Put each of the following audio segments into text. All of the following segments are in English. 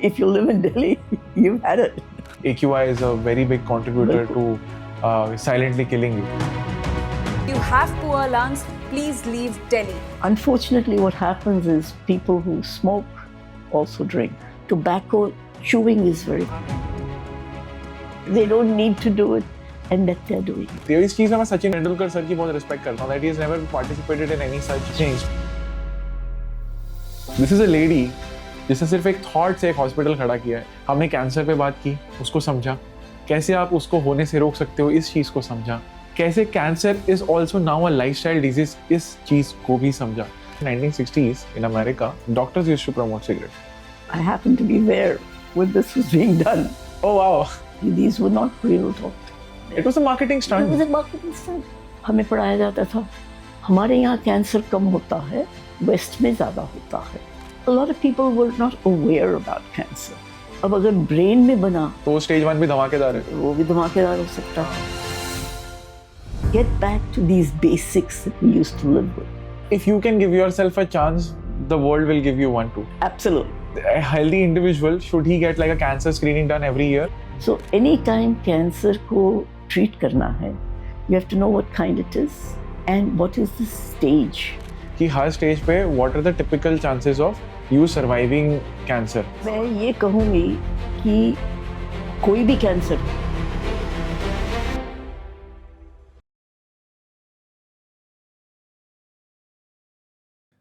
if you live in Delhi, you've had it. AQI is a very big contributor to silently killing you. You have poor lungs, please leave Delhi. Unfortunately, what happens is people who smoke also drink. Tobacco chewing is very common. They don't need to do it, and that they're doing it. तो इस चीज़ में मैं Sachin Tendulkar sir की बहुत respect करता हूँ. That he has never participated in any such change. This is a lady जिसने सिर्फ एक थॉट से एक हॉस्पिटल खड़ा किया है. हमने कैंसर पे बात की, उसको समझा. कैसे आप उसको होने से रोक सकते हो, इस चीज़ को समझा. कैसे cancer is also now a lifestyle disease, इस चीज़ को भी समझा. 1960s in America, doctors used to promote cigarettes. I happened to be there when this was being done. Oh wow! These were not real doctors. It was a marketing stunt. It was a marketing stunt. हमें पढ़ाया जाता था, हमारे यहाँ cancer कम होता है, waste में ज़्यादा होता है. A lot of people were not aware about cancer. अब अगर ब्रेन में बना तो स्टेज 1 भी धमाकेदार है. वो भी धमाकेदार हो सकता है. Get back to these basics that we used to live with. If you can give yourself a chance, the world will give you one too. Absolutely. A healthy individual, should he get like a cancer screening done every year? So anytime cancer को treat करना है, you have to know what kind it is and what is the stage. कि हर stage पे what are the typical chances of you surviving cancer? मैं ये कहूँगी कि कोई भी कैंसर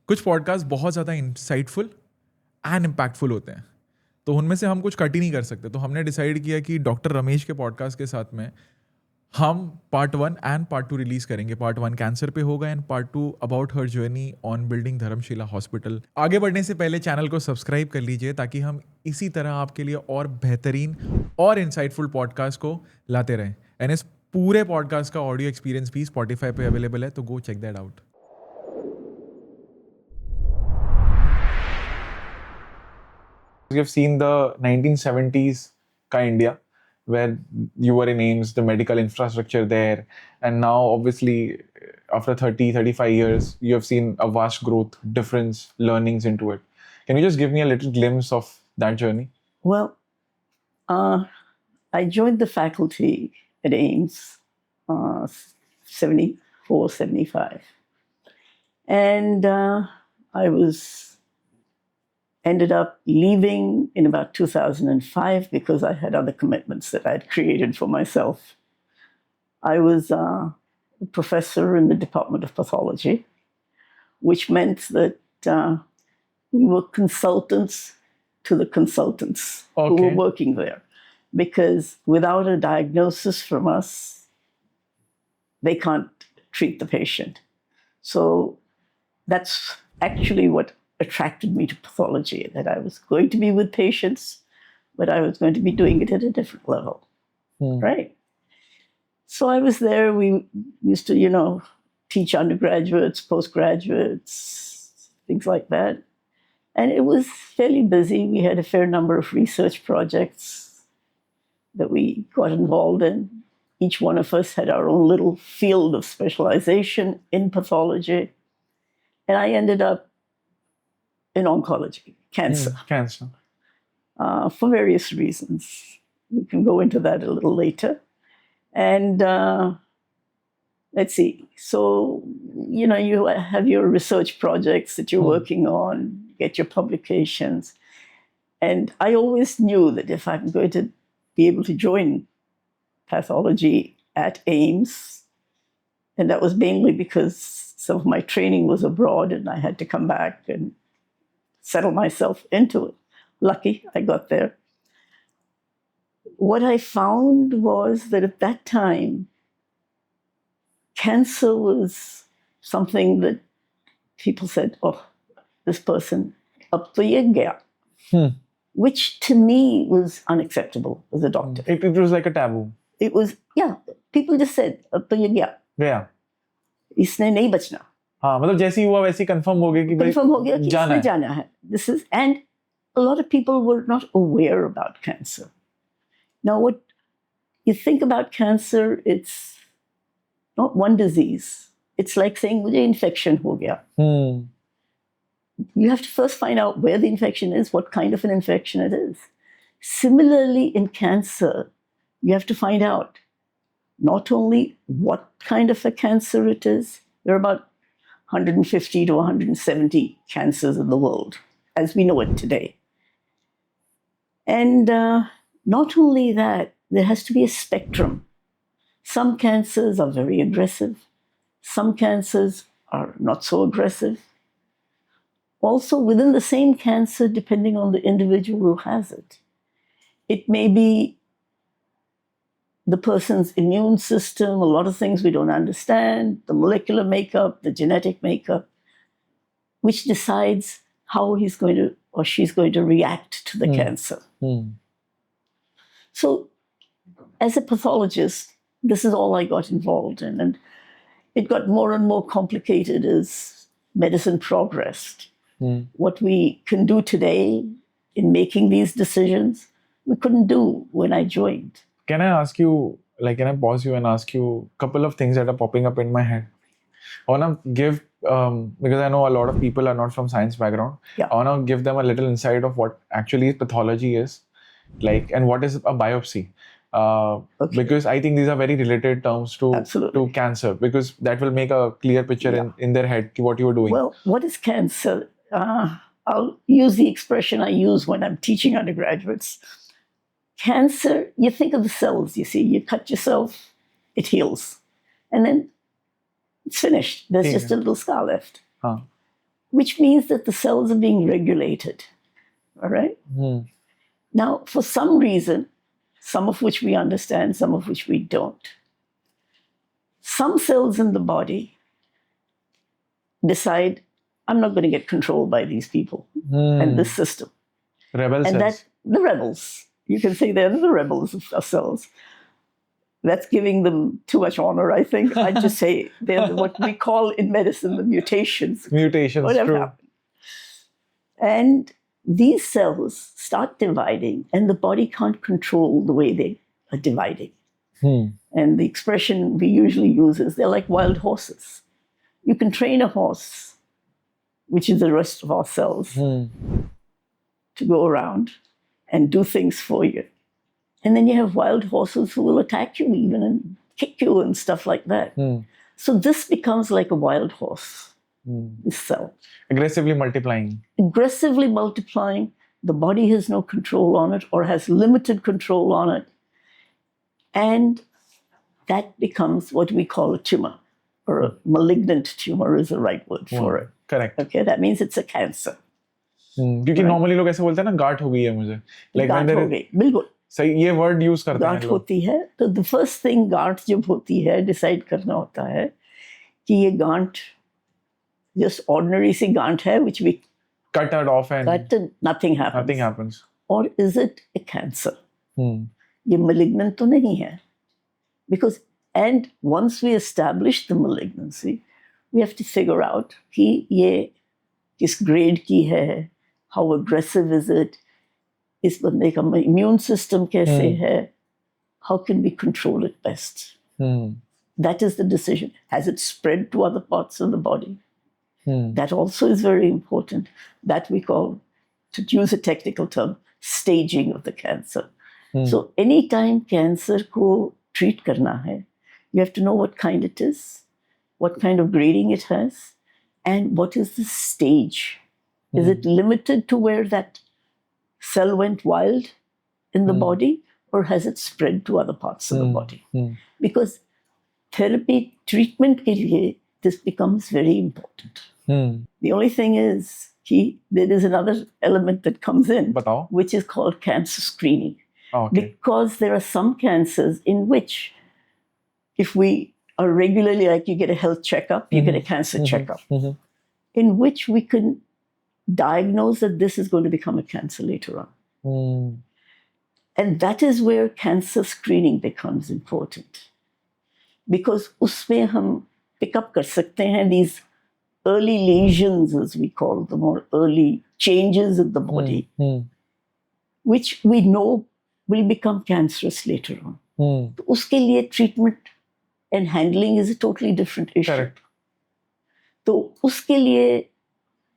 कुछ पॉडकास्ट बहुत ज़्यादा इंसाइटफुल एंड इम्पैक्टफुल होते हैं, तो उनमें से हम कुछ कट ही नहीं कर सकते. तो हमने डिसाइड किया कि डॉक्टर रमेश के पॉडकास्ट के साथ में हम पार्ट 1 एंड पार्ट 2 रिलीज़ करेंगे. पार्ट 1 कैंसर पे होगा and part 2 about her journey on building Dharamshila hospital. आगे बढ़ने से पहले चैनल को सब्सक्राइब कर लीजिए ताकि हम इसी तरह आपके लिए और बेहतरीन और इंसाइटफुल पॉडकास्ट को लाते रहें. एंड इस पूरे पॉडकास्ट का ऑडियो एक्सपीरियंस भी स्पॉटिफाई पे अवेलेबल है, तो go check that out. You've seen the 1970s ka India, where you were in AIMS, the medical infrastructure there, and now obviously after 30-35 years, you have seen a vast growth, difference, learnings into it. Can you just give me a little glimpse of that journey? Well, I joined the faculty at AIMS 74, 75. And I ended up leaving in about 2005 because I had other commitments that I had created for myself. I was a professor in the Department of Pathology, which meant that we were consultants to the consultants who were working there. Because without a diagnosis from us, they can't treat the patient. So that's actually what attracted me to pathology, that I was going to be with patients, but I was going to be doing it at a different level, right? So I was there. We used to, teach undergraduates, postgraduates, things like that. And it was fairly busy. We had a fair number of research projects that we got involved in. Each one of us had our own little field of specialization in pathology. And I ended up in oncology, cancer. Cancer. For various reasons. We can go into that a little later. And let's see. So, you have your research projects that you're working on, get your publications. And I always knew that if I'm going to be able to join pathology at AIMS, and that was mainly because some of my training was abroad and I had to come back and settle myself into it. Lucky I got there. What I found was that at that time, cancer was something that people said, oh, this person, ab to ye gaya. Which to me was unacceptable as a doctor. It was like a taboo. It was, people just said, ab to ye gaya. Yeah. इसने नहीं बचना. हाँ, मतलब जैसे ही हुआ वैसे ही confirm हो गया कि भाई जाना है. This is, and a lot of people were not aware about cancer. Now, what you think about cancer, it's not one disease. It's like saying मुझे infection हो गया. You have to first find out where the infection is, what kind of an infection it is. Similarly, in cancer, you have to find out not only what kind of a cancer it is. There are about 150 to 170 cancers in the world, as we know it today. And not only that, there has to be a spectrum. Some cancers are very aggressive. Some cancers are not so aggressive. Also, within the same cancer, depending on the individual who has it, it may be the person's immune system, a lot of things we don't understand, the molecular makeup, the genetic makeup, which decides how he's going to or she's going to react to the cancer. So, as a pathologist, this is all I got involved in. And it got more and more complicated as medicine progressed. What we can do today in making these decisions, we couldn't do when I joined. Can I ask you, can I pause you and ask you a couple of things that are popping up in my head? I want to give, because I know a lot of people are not from science background, Yeah. I want to give them a little insight of what actually pathology is, and what is a biopsy. Okay. Because I think these are very related terms to cancer, because that will make a clear picture in their head what you are doing. Well, what is cancer? I'll use the expression I use when I'm teaching undergraduates. Cancer, you think of the cells, you see, you cut yourself, it heals. And then it's finished. There's just a little scar left. Which means that the cells are being regulated. All right? Now, for some reason, some of which we understand, some of which we don't, some cells in the body decide, I'm not going to get controlled by these people and this system. Rebel And cells. the rebels. You can say they're the rebels of our cells. That's giving them too much honor, I think. I'd just say they're what we call in medicine the mutations. Mutations, Whatever true. happened. And these cells start dividing, and the body can't control the way they are dividing. And the expression we usually use is they're like wild horses. You can train a horse, which is the rest of our cells, to go around and do things for you. And then you have wild horses who will attack you even and kick you and stuff like that. So this becomes like a wild horse, this cell. Aggressively multiplying. Aggressively multiplying, the body has no control on it or has limited control on it. And that becomes what we call a tumor, or a malignant tumor is the right word for it. Correct. Okay, that means it's a cancer. क्योंकि normally लोग ऐसे बोलते हैं ना गांठ हो गई है मुझे. गांठ हो गई, बिल्कुल. सही ये word use करते हैं गांठ लोग. होती है तो the first thing गांठ जब होती है डिसाइड करना होता है कि ये गांठ just ordinary सी गांठ है which we cut it off and nothing happens. Nothing happens. Or is it a cancer? ये malignant तो नहीं है. Because, and once we establish the malignancy, we have to figure out कि ये किस grade की है, how aggressive is it, इस बंदे का immune system कैसे है, how can we control it best? That is the decision. Has it spread to other parts of the body? That also is very important. That we call, to use a technical term, staging of the cancer. So anytime cancer को treat करना है, you have to know what kind it is, what kind of grading it has, and what is the stage. Is it limited to where that cell went wild in the body, or has it spread to other parts of the body? Because therapy, treatment के लिए, this becomes very important. The only thing is, there is another element that comes in, बताओ. which is called cancer screening. Okay. Because there are some cancers in which, if we are regularly, like you get a health checkup, you get a cancer checkup, in which we can diagnose that this is going to become a cancer later on. And that is where cancer screening becomes important. Because उसमें हम pick up कर सकते हैं these early lesions, as we call them, or early changes in the body, which we know will become cancerous later on. तो उसके लिए treatment and handling is a totally different issue. Correct. तो उसके लिए,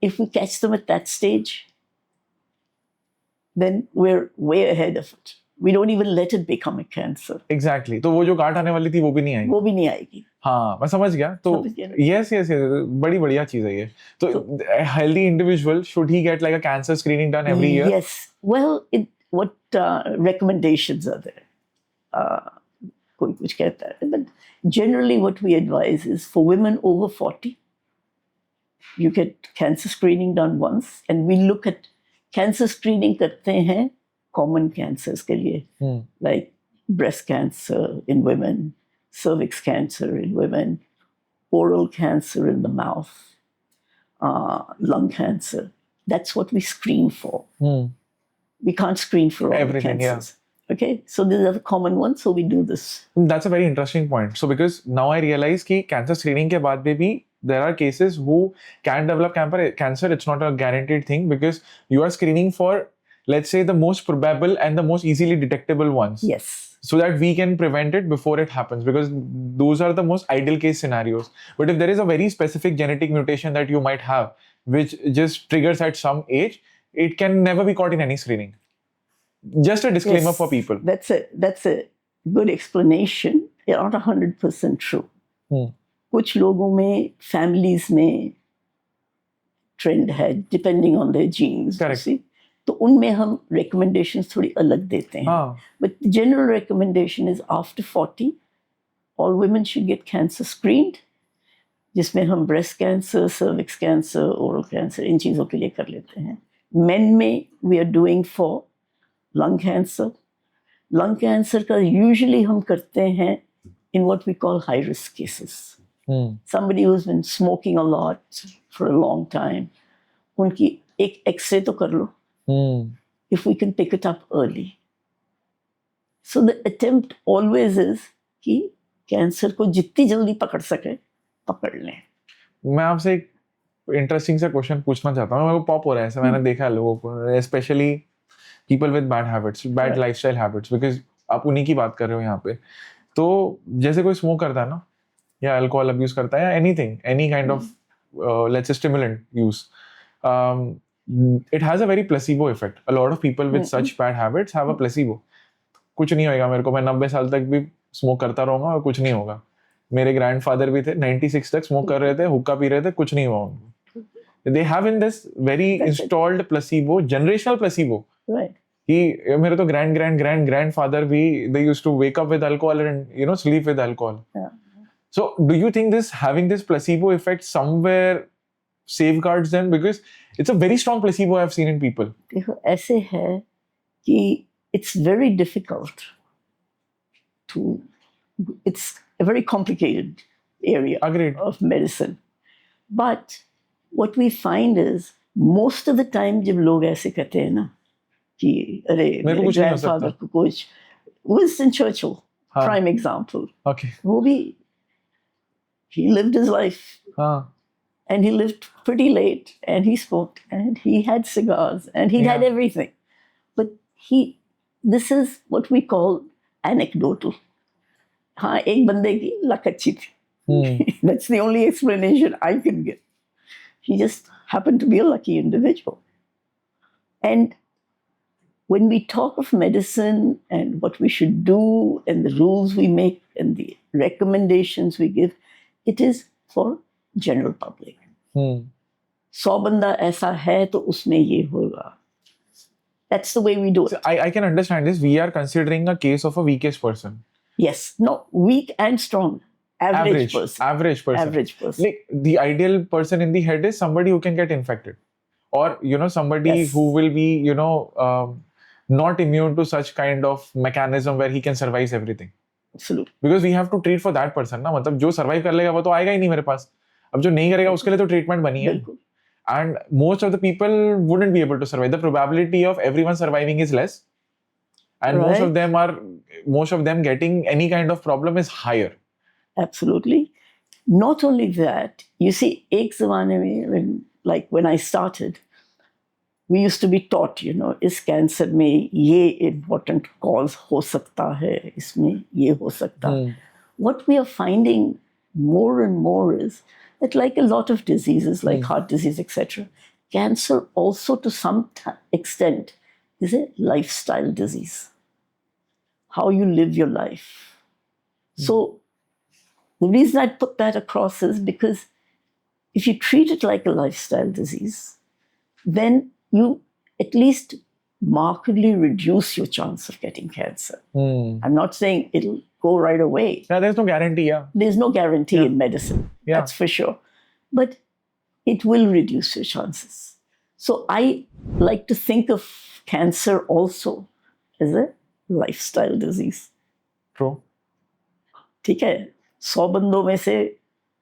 if we catch them at that stage, then we're way ahead of it. We don't even let it become a cancer. Exactly. तो वो जो गांठ आने वाली थी वो भी नहीं आएगी. वो भी नहीं आएगी. हाँ, मैं समझ गया. तो समझ गया ना? yes, बड़ी बढ़िया चीज है ये. तो a healthy individual, should he get like a cancer screening done every year? Yes. Well, what recommendations are there? कोई कुछ कहता है. But generally what we advise is for women over 40, you get cancer screening done once, and we look at cancer screening करते हैं common cancers के लिए, like breast cancer in women, cervix cancer in women, oral cancer in the mouth, lung cancer. That's what we screen for. We can't screen for all Everything, cancers. Okay, so these are the common ones, so we do this. That's a very interesting point. So because now I realize कि cancer screening के बाद में भी there are cases who can develop cancer. It's not a guaranteed thing because you are screening for, let's say, the most probable and the most easily detectable ones. Yes. So that we can prevent it before it happens, because those are the most ideal case scenarios. But if there is a very specific genetic mutation that you might have, which just triggers at some age, it can never be caught in any screening. Just a disclaimer for people. That's a good explanation. It's not 100% true. कुछ लोगों में, families में trend है, depending on their genes. Correct. You see? तो उनमें हम recommendations थोड़ी अलग देते हैं. But the general recommendation is after 40, all women should get cancer screened, जिसमें हम breast cancer, cervix cancer, oral cancer, इन चीज़ों के लिए कर लेते हैं. Men में we are doing for lung cancer. Lung cancer का usually हम करते हैं in what we call high risk cases. Somebody who's been smoking a lot for a long time, उनकी एक X-ray तो कर लो. If we can pick it up early. So the attempt always is कि cancer को जितनी जल्दी पकड़ सके पकड़ लें. मैं आपसे एक इंटरेस्टिंग सा क्वेश्चन पूछना चाहता हूँ. मेरे को पॉप हो रहा है ऐसा, मैंने देखा है लोगों को, specially people with bad habits, bad lifestyle habits, because आप उन्हीं की बात कर रहे हो यहाँ पे. तो जैसे कोई स्मोक करता है ना, या अल्कोहल अब्यूज करता है, या anything, any kind of let's say stimulant use, it has a very placebo effect. A lot of people with such bad habits have a placebo. कुछ नहीं होगा मेरे को, मैं 90 साल तक भी स्मोक करता रहूंगा और कुछ नहीं होगा. मेरे ग्रैंडफादर भी थे 96 तक स्मोक कर रहे थे, हुक्का पी रहे थे, कुछ नहीं हुआ उनको. They have in this very installed placebo, generational placebo. Right. मेरे तो grandfather भी, they used to wake up with alcohol and sleep with alcohol. Yeah. So do you think this having this placebo effect somewhere safeguards them, because it's a very strong placebo I've seen in people? देखो ऐसे है कि it's very difficult to, it's a very complicated area Agreed. of medicine. But what we find is most of the time जब लोग ऐसे कहते हैं ना कि अरे मेरे grandfather को कुछ, Winston Churchill, prime example. Okay. वो भी, he lived his life. And he lived pretty late, and he smoked, and he had cigars, and he had everything. But this is what we call anecdotal. हाँ, एक बंदे की luck अच्छी थी. That's the only explanation I can give. He just happened to be a lucky individual. And when we talk of medicine and what we should do and the rules we make and the recommendations we give, it is for general public. 100 बंदा ऐसा है तो उसमें ये होगा. That's the way we do it. So I can understand this. We are considering a case of a weakest person. Yes, no, weak and strong. Average person. Average person. Like the ideal person in the head is somebody who can get infected, or somebody who will be not immune to such kind of mechanism where he can survive everything. Absolutely. Because we have to treat for that person ना, मतलब जो survive कर लेगा वो तो आएगा ही नहीं मेरे पास. अब जो नहीं करेगा उसके लिए तो ट्रीटमेंट बनी है. And most of the people wouldn't be able to survive. The probability of everyone surviving is less, and most of them getting any kind of problem is higher. Absolutely. Not only that, you see, एक ज़माने में, when I started, we used to be taught, इस cancer में ये important cause हो सकता है, इसमें ये हो सकता है. What we are finding more and more is that, like a lot of diseases, like heart disease, etc., cancer also to some extent is a lifestyle disease. How you live your life. So the reason I put that across is because if you treat it like a lifestyle disease, then you at least markedly reduce your chance of getting cancer. I'm not saying it'll go right away. Yeah, there's no guarantee, yeah. There's no guarantee in medicine, Yeah. that's for sure. But it will reduce your chances. So I like to think of cancer also as a lifestyle disease. True. ठीक है 100 बंदों में से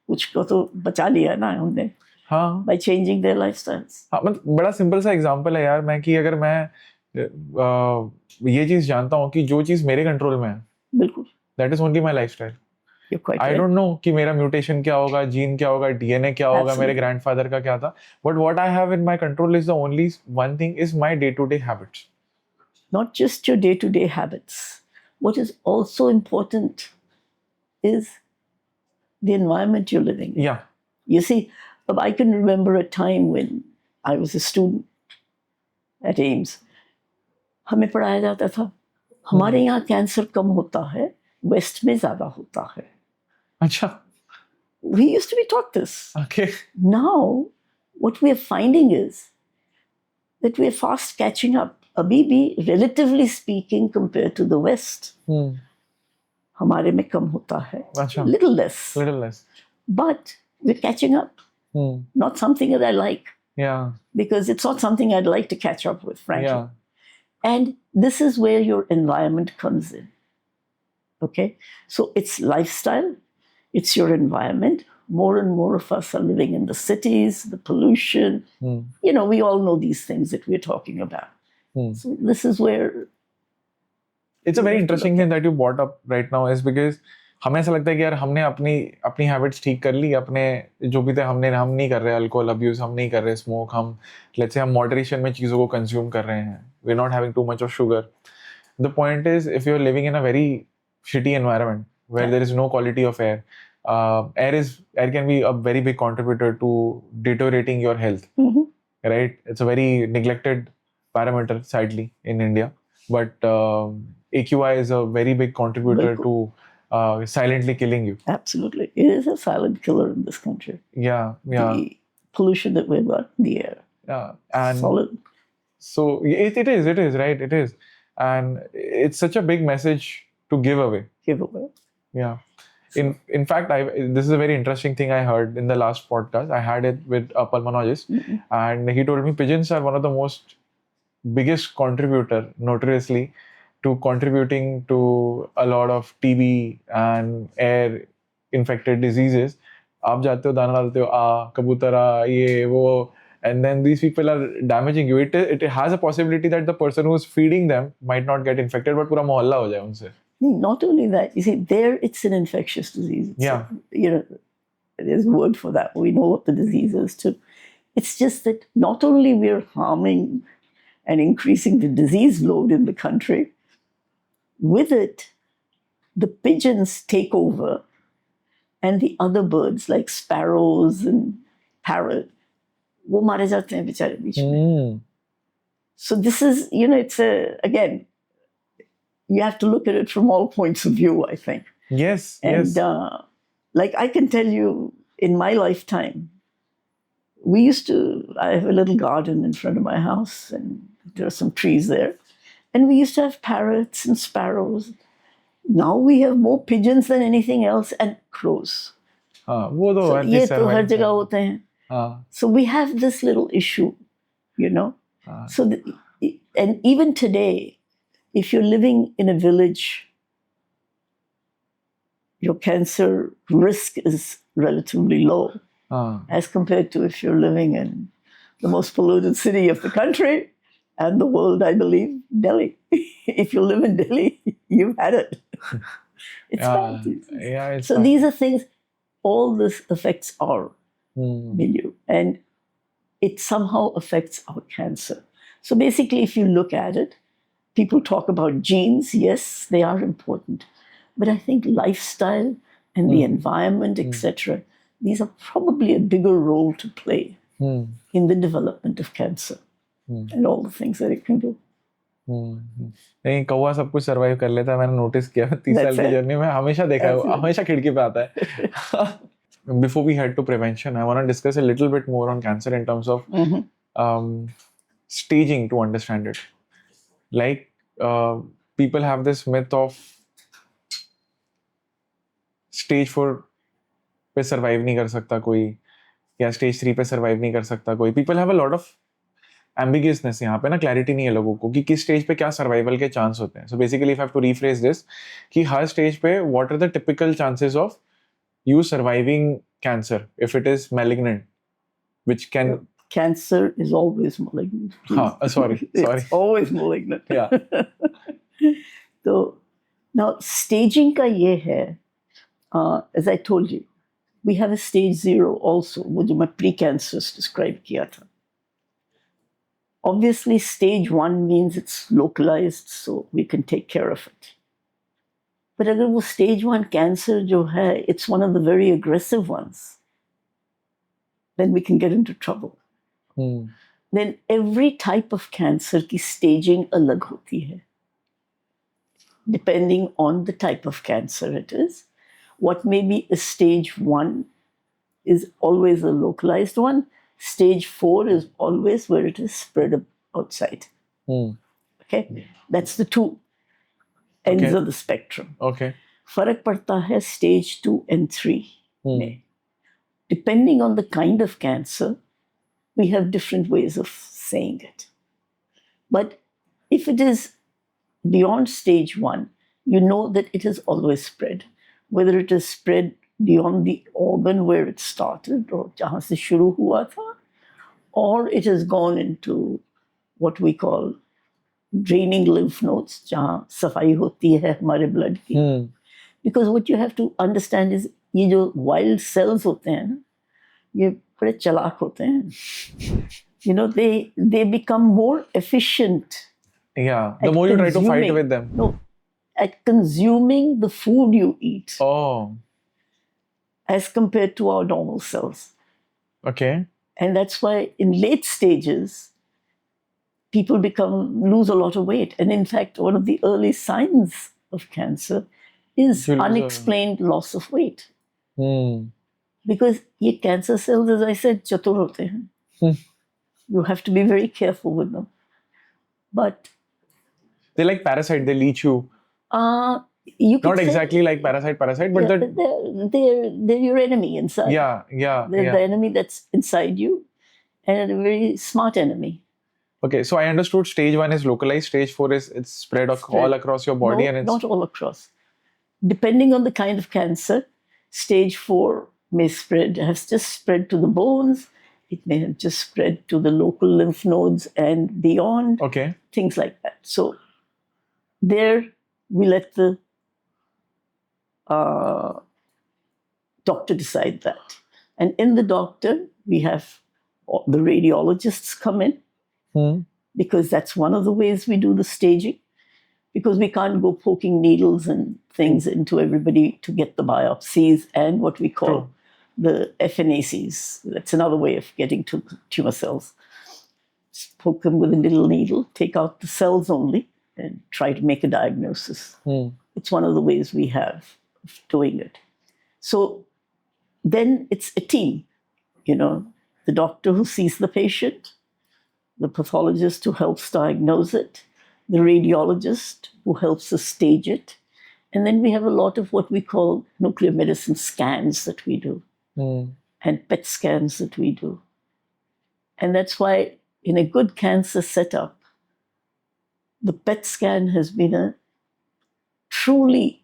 कुछ को तो बचा लिया ना हमने हाँ by changing their lifestyles. हाँ मतलब बड़ा सिंपल सा एग्जांपल है यार मैं कि अगर मैं ये चीज जानता हूँ कि जो चीज मेरे कंट्रोल में है बिल्कुल that is only my lifestyle You're quite I right. Don't know कि मेरा म्यूटेशन क्या होगा जीन क्या होगा डीएनए क्या होगा मेरे Absolutely. ग्रैंडफादर का क्या था but what I have in my control is the only one thing is my day to day habits Not just your day-to-day habits. What is also important is the environment you're living in. या You see, I can remember a time when I was a student at AIMS. हमें पढ़ाया जाता था हमारे यहाँ cancer कम होता है waste में ज़्यादा होता है. अच्छा We used to be taught this. Okay Now, what we are finding is that we are fast catching up. अभी भी, relatively speaking, compared to the West, हमारे में कम होता है. अच्छा Little less. Little less But we're catching up. Not something that I like, या because it's not something I'd like to catch up with, frankly. या And this is where your environment comes in. Okay? So it's lifestyle, it's your environment. More and more of us are living in the cities, the pollution. You know, we all know these things that we're talking about. So this is where it's a very interesting thing that you bought up right now is because हमें ऐसा लगता है कि यार हमने अपनी habits ठीक कर ली अपने जो भी थे हम नहीं कर रहे अल्कोहल अब्यूज हम नहीं कर रहे स्मोक हम लेट्स से हम मॉडरेशन में चीज़ों को कंज्यूम कर रहे हैं we are not having too much of sugar the point is if you are living in a very shitty environment where there is no quality of air air can be a very big contributor to deteriorating your health, right? It's a very neglected parameter, sadly, in India. But AQI is a very big contributor to silently killing you. absolutely it is a silent killer in this country. Yeah. The pollution that we've got in the air. And Solid. so it is, right? It is. And it's such a big message to give away. Giveaway. Yeah. In fact, this is a very interesting thing I heard in the last podcast. I had it with a pulmonologist, and he told me pigeons are one of the biggest contributor, notoriously, to contributing to a lot of TB and air infected diseases. आप जाते हो दाना डालते हो कबूतर ये वो and then these people are damaging you. It has a possibility that the person who's feeding them might not get infected, but पूरा मोहल्ला हो जाए उनसे. Not only that, you see, there it's an infectious disease. You know, there's a word for that. We know what the disease is too. It's just that not only we're harming and increasing the disease load in the country, with it, the pigeons take over and the other birds like sparrows and parrot, वो मारे जाते हैं बेचारे बीच में. So this is, you know, it's again, you have to look at it from all points of view, I think. Yes. And like I can tell you, in my lifetime, I have a little garden in front of my house, and there are some trees there. And we used to have parrots and sparrows. Now we have more pigeons than anything else, and crows. वो तो So ये तो हर जगह होते हैं. So we have this little issue, you know. So and even today, if you're living in a village, your cancer risk is relatively low as compared to if you're living in the most polluted city of the country and the world, I believe, Delhi. If you live in Delhi, you've had it. It's bad. It's so bad. these are things, all this affects our milieu, and it somehow affects our cancer. So basically, if you look at it, people talk about genes. Yes, they are important. But I think lifestyle and the environment, etc., these are probably a bigger role to play in the development of cancer and all the things that it can do. नहीं, कौवा सब कुछ survive कर लेता है, मैंने notice किया 30 साल That's की it. जर्नी में, हमेशा देखा है, That's it. हमेशा खिड़की पे आता है. Before we head to prevention, I want to discuss a little bit more on cancer in terms of staging to understand it. Like, people have this myth of stage 4 पे survive नहीं कर सकता कोई, या stage 3 पे survive नहीं कर सकता कोई. People have a lot of ambiguousness यहाँ पे ना, clarity नहीं है लोगों को कि किस stage पे क्या survival के chance होते हैं. So basically, if I have to rephrase this, कि हर stage पे what are the typical chances of you surviving cancer if it is malignant, which can... Cancer is always malignant. Sorry. It's always malignant. Yeah. So now staging का ये है, as I told you, we have a stage 0 also, वो जो मैं precancerous describe किया था. Obviously, stage 1 means it's localized, so we can take care of it. But अगर वो stage 1 cancer जो है, it's one of the very aggressive ones, then we can get into trouble. Then every type of cancer की staging अलग होती है. Depending on the type of cancer it is. What may be a stage 1 is always a localized one. Stage 4 is always where it is spread outside. Okay? That's the two ends of the spectrum. Okay. फर्क पड़ता है stage 2 and 3 में. Depending on the kind of cancer, we have different ways of saying it. But if it is beyond stage 1, you know that it is always spread. Whether it is spread beyond the organ where it started, or जहाँ से शुरू हुआ था, or it has gone into what we call draining lymph nodes, जहाँ सफाई होती है हमारे blood की. Because what you have to understand is, ये जो wild cells होते हैं ना, ये बड़े चालाक होते हैं. You know, they become more efficient. Yeah, the more you try to fight with them. No, at consuming the food you eat. Oh. As compared to our normal cells. Okay. And that's why in late stages, people lose a lot of weight. And in fact, one of the early signs of cancer is unexplained loss of weight. Because ये cancer cells, as I said, चतुर होते हैं. You have to be very careful with them. But they're like parasite, they leech you. You could not exactly like parasite, but they're your enemy inside. They're the enemy that's inside you, and a very smart enemy. Okay, so I understood stage 1 is localized, stage 4 is it's spread all across your body. No, and it's not all across. Depending on the kind of cancer, stage 4 may has just spread to the bones. It may have just spread to the local lymph nodes and beyond. Okay. Things like that. So there we let the doctor decide that. And in the doctor, we have the radiologists come in, because that's one of the ways we do the staging, because we can't go poking needles and things into everybody to get the biopsies and what we call the FNACs. That's another way of getting to tumor cells. Just poke them with a little needle, take out the cells only, and try to make a diagnosis. It's one of the ways we have of doing it. So then it's a team, the doctor who sees the patient, the pathologist who helps diagnose it, the radiologist who helps us stage it, and then we have a lot of what we call nuclear medicine scans that we do, and PET scans that we do. And that's why in a good cancer setup, the PET scan has been a truly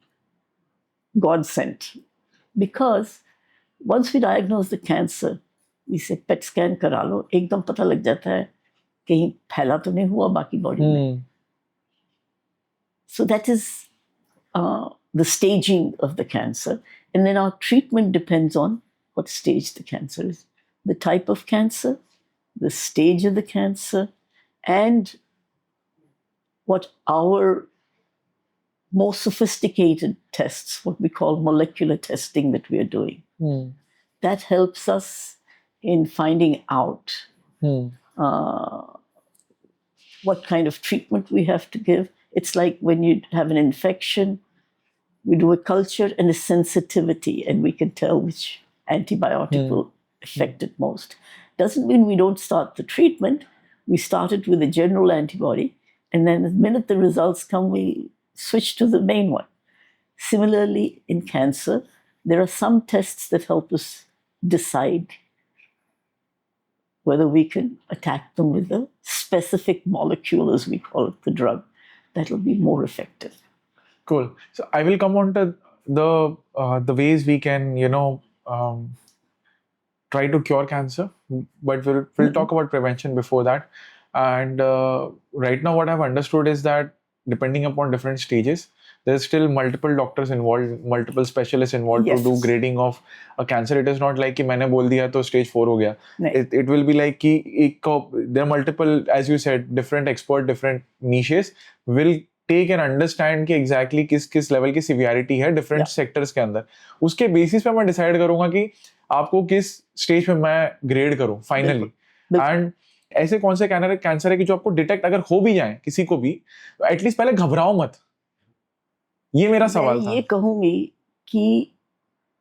godsend, because once we diagnose the cancer, we say PET scan करा लो, एकदम पता लग जाता है कहीं फैला तो नहीं हुआ बाकी बॉडी में. So that is the staging of the cancer. And then our treatment depends on what stage the cancer is, the type of cancer, the stage of the cancer, and what our more sophisticated tests, what we call molecular testing that we are doing. That helps us in finding out what kind of treatment we have to give. It's like when you have an infection, we do a culture and a sensitivity, and we can tell which antibiotic will affect it most. Doesn't mean we don't start the treatment. We start it with a general antibody, and then the minute the results come, we switch to the main one. Similarly, in cancer, there are some tests that help us decide whether we can attack them with a specific molecule, as we call it, the drug, that will be more effective. Cool. So I will come on to the ways we can, try to cure cancer, but we'll talk about prevention before that. And right now, what I've understood is that depending upon different stages, there's still multiple doctors involved, multiple specialists involved to do grading of a cancer. It is not like कि मैंने बोल दिया तो stage 4 हो गया. It will be like कि there are multiple, as you said, different experts, different niches will take and understand कि exactly किस level की severity है different sectors के अंदर. उसके basis पे मैं decide करूँगा कि आपको किस stage पे मैं grade करूँ finally. And ऐसे कौन से कैंसर है कि जो आपको डिटेक्ट अगर हो भी जाए किसी को भी, तो एटलीस्ट पहले घबराओ मत. ये मेरा सवाल था. मैं ये कहूंगी कि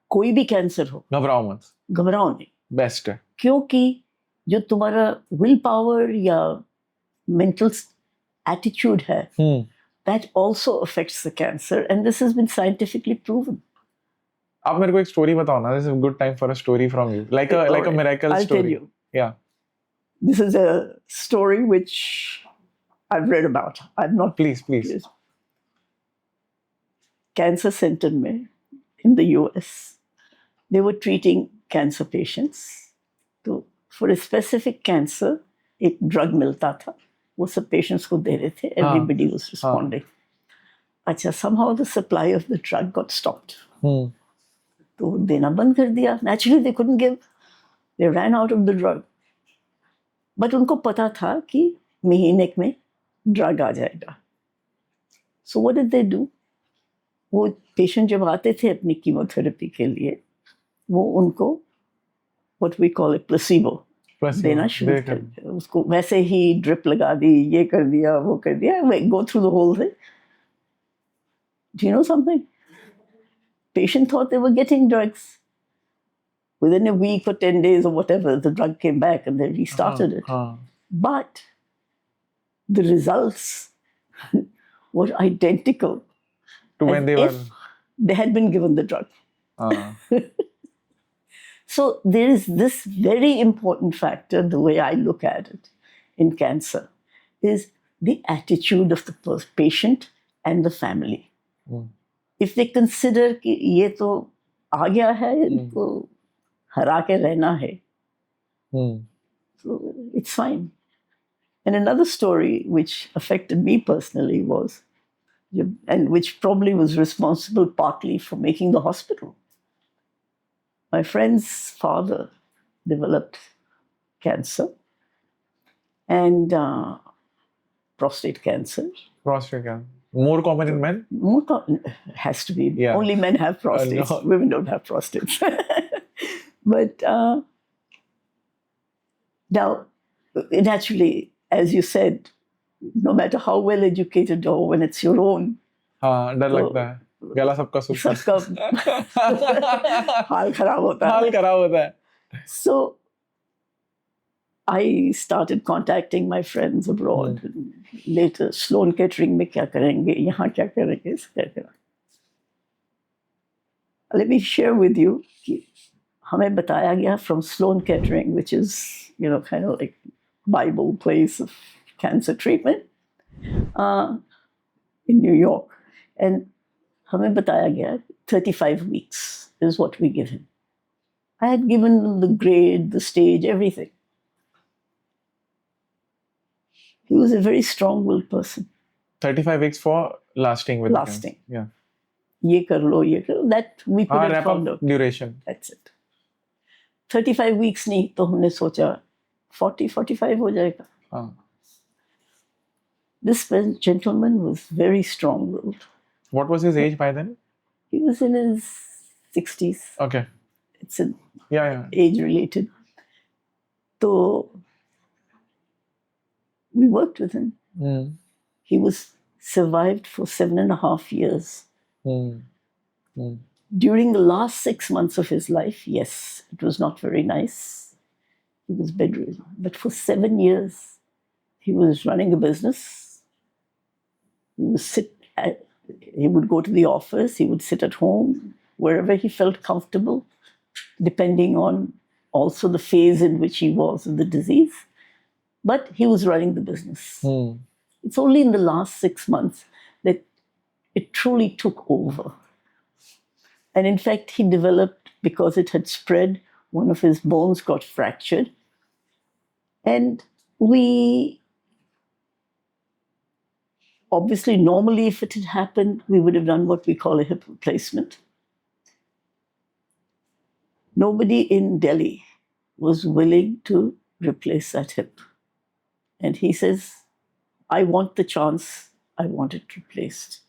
कोई भी कैंसर हो, घबराओ मत. घबराओ नहीं. बेस्ट है. क्योंकि जो तुम्हारा विल पावर या मेंटल एटीट्यूड है, that also affects the cancer, and this has been scientifically proven. आप मेरे को एक स्टोरी बताओ ना. This is a good time for a story from you, like a miracle I'll story. tell you. Yeah. This is a story which I've read about. I'm not. Please. Cancer center में in the US, they were treating cancer patients. तो for a specific cancer, एक drug मिलता था. वो सब patients को दे रहे थे. Everybody was responding. अच्छा, somehow the supply of the drug got stopped. तो देना बंद कर दिया. Naturally, they couldn't give. They ran out of the drug. But उनको पता था कि महीने में drug आ जाएगा. So what did they do? वो पेशेंट जब आते थे अपनी कीमोथेरेपी के लिए, वो उनको what we call it placebo देना शुरू कर दिया. उसको वैसे ही ड्रिप लगा दी, ये कर दिया, वो कर दिया. Go through the whole thing. Do you know something? Patient thought they were getting drugs. Within a week or 10 days or whatever, the drug came back and they restarted it. But the results were identical to when they had been given the drug. So there is this very important factor, the way I look at it in cancer, is the attitude of the patient and the family. If they consider कि ये तो आ गया है, इनको हरा के रहना है, so it's fine. And another story which affected me personally was, and which probably was responsible partly for making the hospital. My friend's father developed cancer and prostate cancer. Prostate cancer. More common in men? More has to be. Yeah. Only men have prostates. No. Women don't have prostates. But now, naturally, as you said, no matter how well educated or when it's your own, डर लगता है. गला सबका सूखता है. हाल खराब होता है. So I started contacting my friends abroad. Later, Sloan Kettering में क्या करेंगे, यहाँ क्या करेंगे, क्या करेंगे. Let me share with you कि हमें बताया गया from Sloan Kettering, which is, kind of like Bible place of cancer treatment in New York. And हमें बताया गया 35 weeks is what we give him. I had given him the grade, the stage, everything. He was a very strong-willed person. 35 weeks for lasting with lasting. Yeah. ये कर लो. That we could have found out. Duration. That's it. 35 weeks नहीं, तो हमने सोचा 40-45 हो जाएगा. This gentleman was very strong-willed. What was his age by then? He was in his 60s. Okay. It's age-related. So we worked with him. Mm. He was survived for 7.5 years. Mm. Mm. During the last 6 months of his life, yes, it was not very nice. He was bedridden. But for 7 years, he was running a business. He would go to the office, he would sit at home, wherever he felt comfortable, depending on also the phase in which he was in the disease. But he was running the business. Mm. It's only in the last 6 months that it truly took over. And in fact, he developed, because it had spread, one of his bones got fractured. And obviously, normally, if it had happened, we would have done what we call a hip replacement. Nobody in Delhi was willing to replace that hip. And he says, I want the chance, I want it replaced.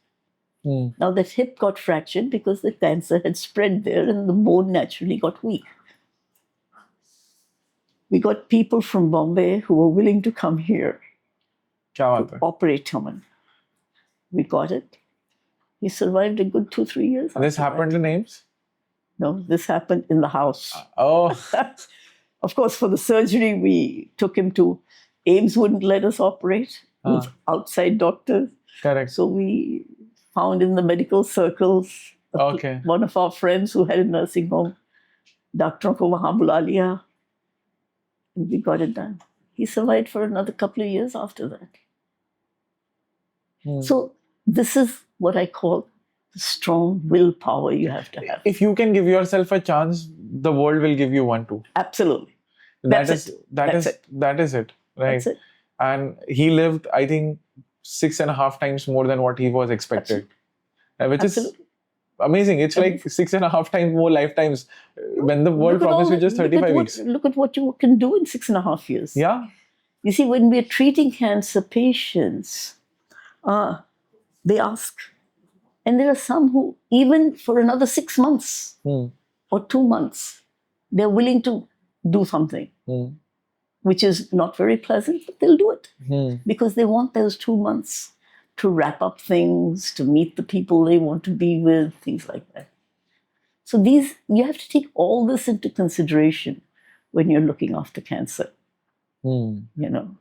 Mm. Now, that hip got fractured because the cancer had spread there and the bone naturally got weak. We got people from Bombay who were willing to come here क्या बात to है? operate Tuman. We got it. He survived a good 2-3 years. This after happened that. in Ames? No, this happened in the house. Oh. Of course, for the surgery, we took him to Ames. Wouldn't let us operate with outside doctors. Correct. So we found in the medical circles one of our friends who had a nursing home. Doctor ko wahan bula liya. And we got it done. He survived for another couple of years after that. Mm. So this is what I call the strong willpower you have to have. If you can give yourself a chance, the world will give you one too. Absolutely. That That's is it. Right. That's it. And he lived, I think, 6.5 times more than what he was expected. Which Absolutely. is amazing. It's like 6.5 times more lifetimes when the world promised you just 35 weeks. Look at what you can do in 6.5 years. Yeah. You see, when we're treating cancer patients, they ask, and there are some who, even for another 6 months or 2 months, they're willing to do something, which is not very pleasant, but they'll do it because they want those 2 months to wrap up things, to meet the people they want to be with, things like that. So you have to take all this into consideration when you're looking after cancer. You know,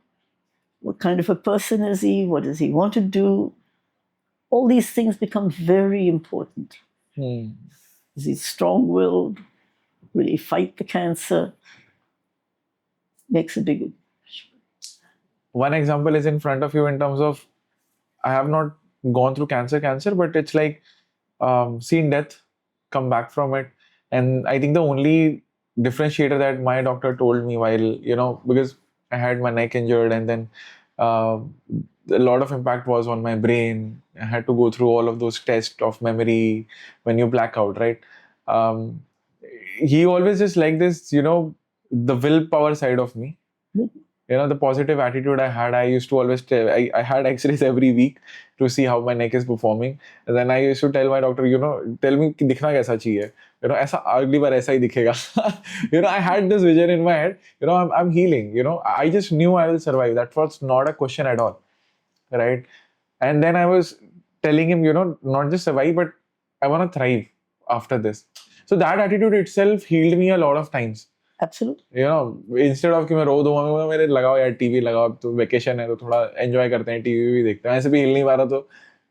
what kind of a person is he? What does he want to do? All these things become very important. Is he strong-willed? Will he fight the cancer? Makes a big... One example is in front of you in terms of, I have not gone through cancer, but it's like seen death, come back from it. And I think the only differentiator that my doctor told me while, because I had my neck injured and then a lot of impact was on my brain. I had to go through all of those tests of memory when you black out, right? He always just like this, the willpower side of me. The positive attitude I had, I used to always I had x-rays every week to see how my neck is performing. And then I used to tell my doctor, tell me दिखना कैसा चाहिए. ऐसा अगली बार ऐसा ही दिखेगा. I had this vision in my head. I'm healing. I just knew I will survive. That was not a question at all, right? And then I was telling him, not just survive, but I want to thrive after this. So that attitude itself healed me a lot of times. Absolutely. Instead of कि मैं रो दूंगा मेरे लगाओ यार TV लगाओ, अब तो vacation है तो थोड़ा एंजॉय करते हैं, टीवी भी देखते हैं, ऐसे भी हिल नहीं पा रहा तो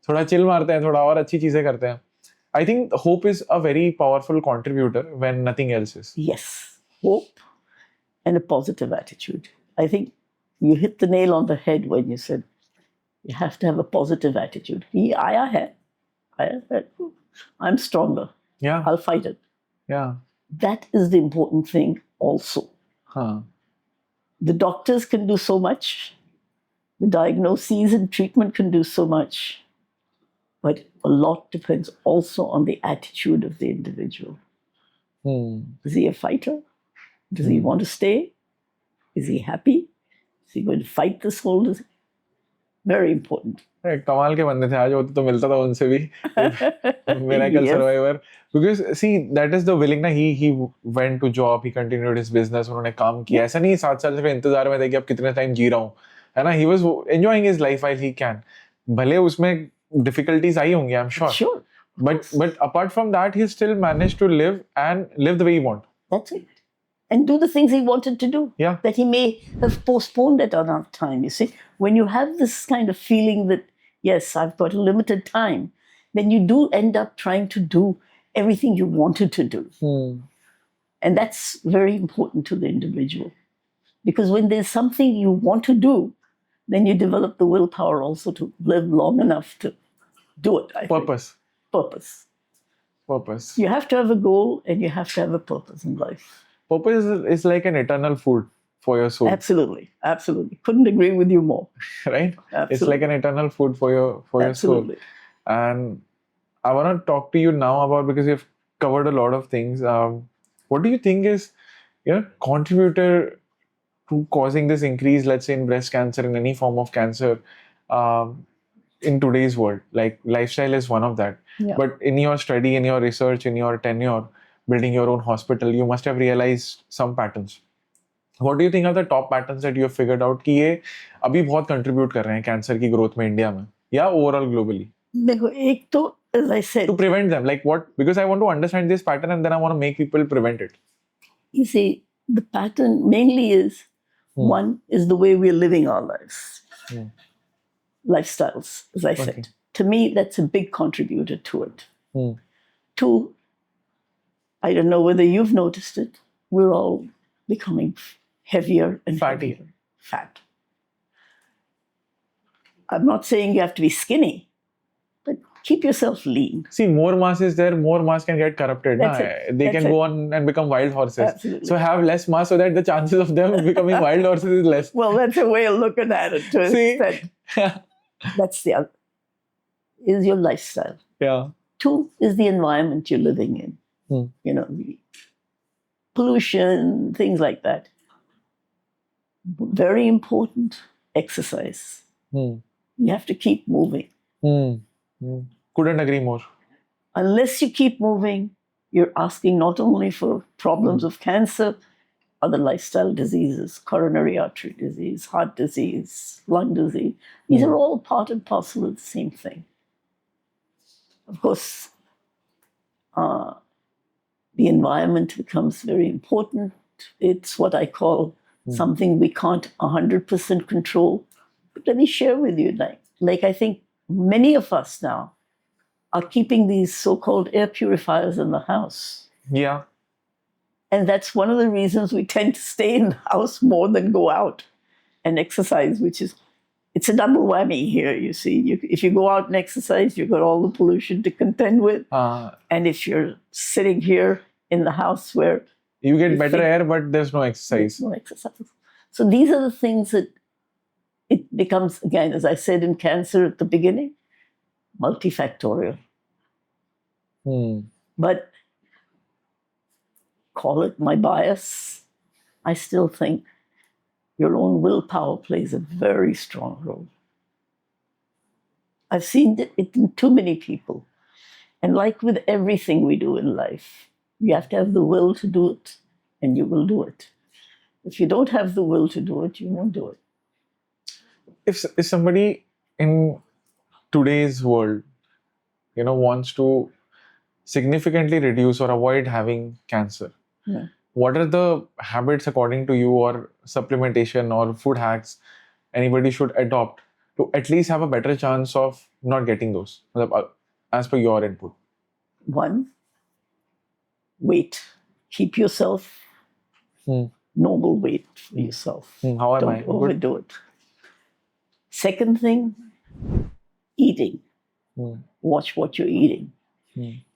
थोड़ा चिल मारते हैं, थोड़ा और अच्छी चीजें करते हैं. I think hope is a very powerful contributor when nothing else is. Yes, hope and a positive attitude. I think you hit the nail on the head when you said you have to have a positive attitude. I'm stronger. Yeah. I'll fight it. Yeah. That is the important thing also. The doctors can do so much. The diagnoses and treatment can do so much. But a lot depends also on the attitude of the individual. Is he a fighter? Does he want to stay? Is he happy? Is he going to fight this whole disease? Very important. कमाल के बंदे थे, आज होते तो मिलता था उनसे भी. Miracle survivor. Because see, that is the willing ना, he went to job, he continued his business, उन्होंने काम किया. ऐसा नहीं 7 साल से इंतजार में थे कि अब कितने टाइम जी रहा हूँ. है ना, he was enjoying his life while he can. भले उसमें difficulties आई होंगी, I'm sure. Sure. But apart from that, he still managed to live the way he want. That's it. And do the things he wanted to do. Yeah. That he may have postponed at another time. You see, when you have this kind of feeling that, yes, I've got a limited time, then you do end up trying to do everything you wanted to do. And that's very important to the individual. Because when there's something you want to do, then you develop the willpower also to live long enough to do it. I think. Purpose. You have to have a goal and you have to have a purpose in life. Purpose is like an eternal food for your soul. Absolutely. Couldn't agree with you more. Right? Absolutely. It's like an eternal food for your soul. And I want to talk to you now about, because you've covered a lot of things. What do you think is, contributor to causing this increase, let's say in breast cancer, in any form of cancer, in today's world? Like lifestyle is one of that. Yeah. But in your study, in your research, in your tenure, building your own hospital, you must have realized some patterns. What do you think are the top patterns that you have figured out कि ये अभी बहुत contribute कर रहे हैं cancer की growth में India में या overall globally? देखो, एक तो, as I said, to prevent them, like what? Because I want to understand this pattern and then I want to make people prevent it. You see, the pattern mainly is, one is the way we're living our lives. Lifestyles, as I said. To me, that's a big contributor to it. Two, I don't know whether you've noticed it, we're all becoming heavier and Fatty. heavier. Fat. I'm not saying you have to be skinny, but keep yourself lean. See, more mass is there, more mass can get corrupted. That's Na? it. They That's can it. go on and become wild horses. Absolutely. So have less mass so that the chances of them becoming wild horses is less. Well, that's a way of looking at it. To an See? extent. That's the other. Is your lifestyle. Yeah. Two is the environment you're living in. The pollution, things like that. Very important, exercise. You have to keep moving. Couldn't agree more. Unless you keep moving, you're asking not only for problems of cancer, other lifestyle diseases, coronary artery disease, heart disease, lung disease. These are all part and parcel of the same thing. Of course, the environment becomes very important. It's what I call something we can't 100% control. But let me share with you, like I think many of us now are keeping these so-called air purifiers in the house. Yeah. And that's one of the reasons we tend to stay in the house more than go out and exercise, it's a double whammy here, you see. If you go out and exercise, you've got all the pollution to contend with. And if you're sitting here in the house where you get better air, but there's no exercise. No exercise. So these are the things that it becomes, again, as I said in cancer at the beginning, multifactorial. But call it my bias, I still think your own willpower plays a very strong role. I've seen it in too many people. And like with everything we do in life, you have to have the will to do it, and you will do it. If you don't have the will to do it, you won't do it. If somebody in today's world, wants to significantly reduce or avoid having cancer, what are the habits according to you, or supplementation or food hacks anybody should adopt to at least have a better chance of not getting those, as per your input? One, weight. Keep yourself normal weight for yourself. How am I? Don't overdo it. Second thing, eating. Watch what you're eating.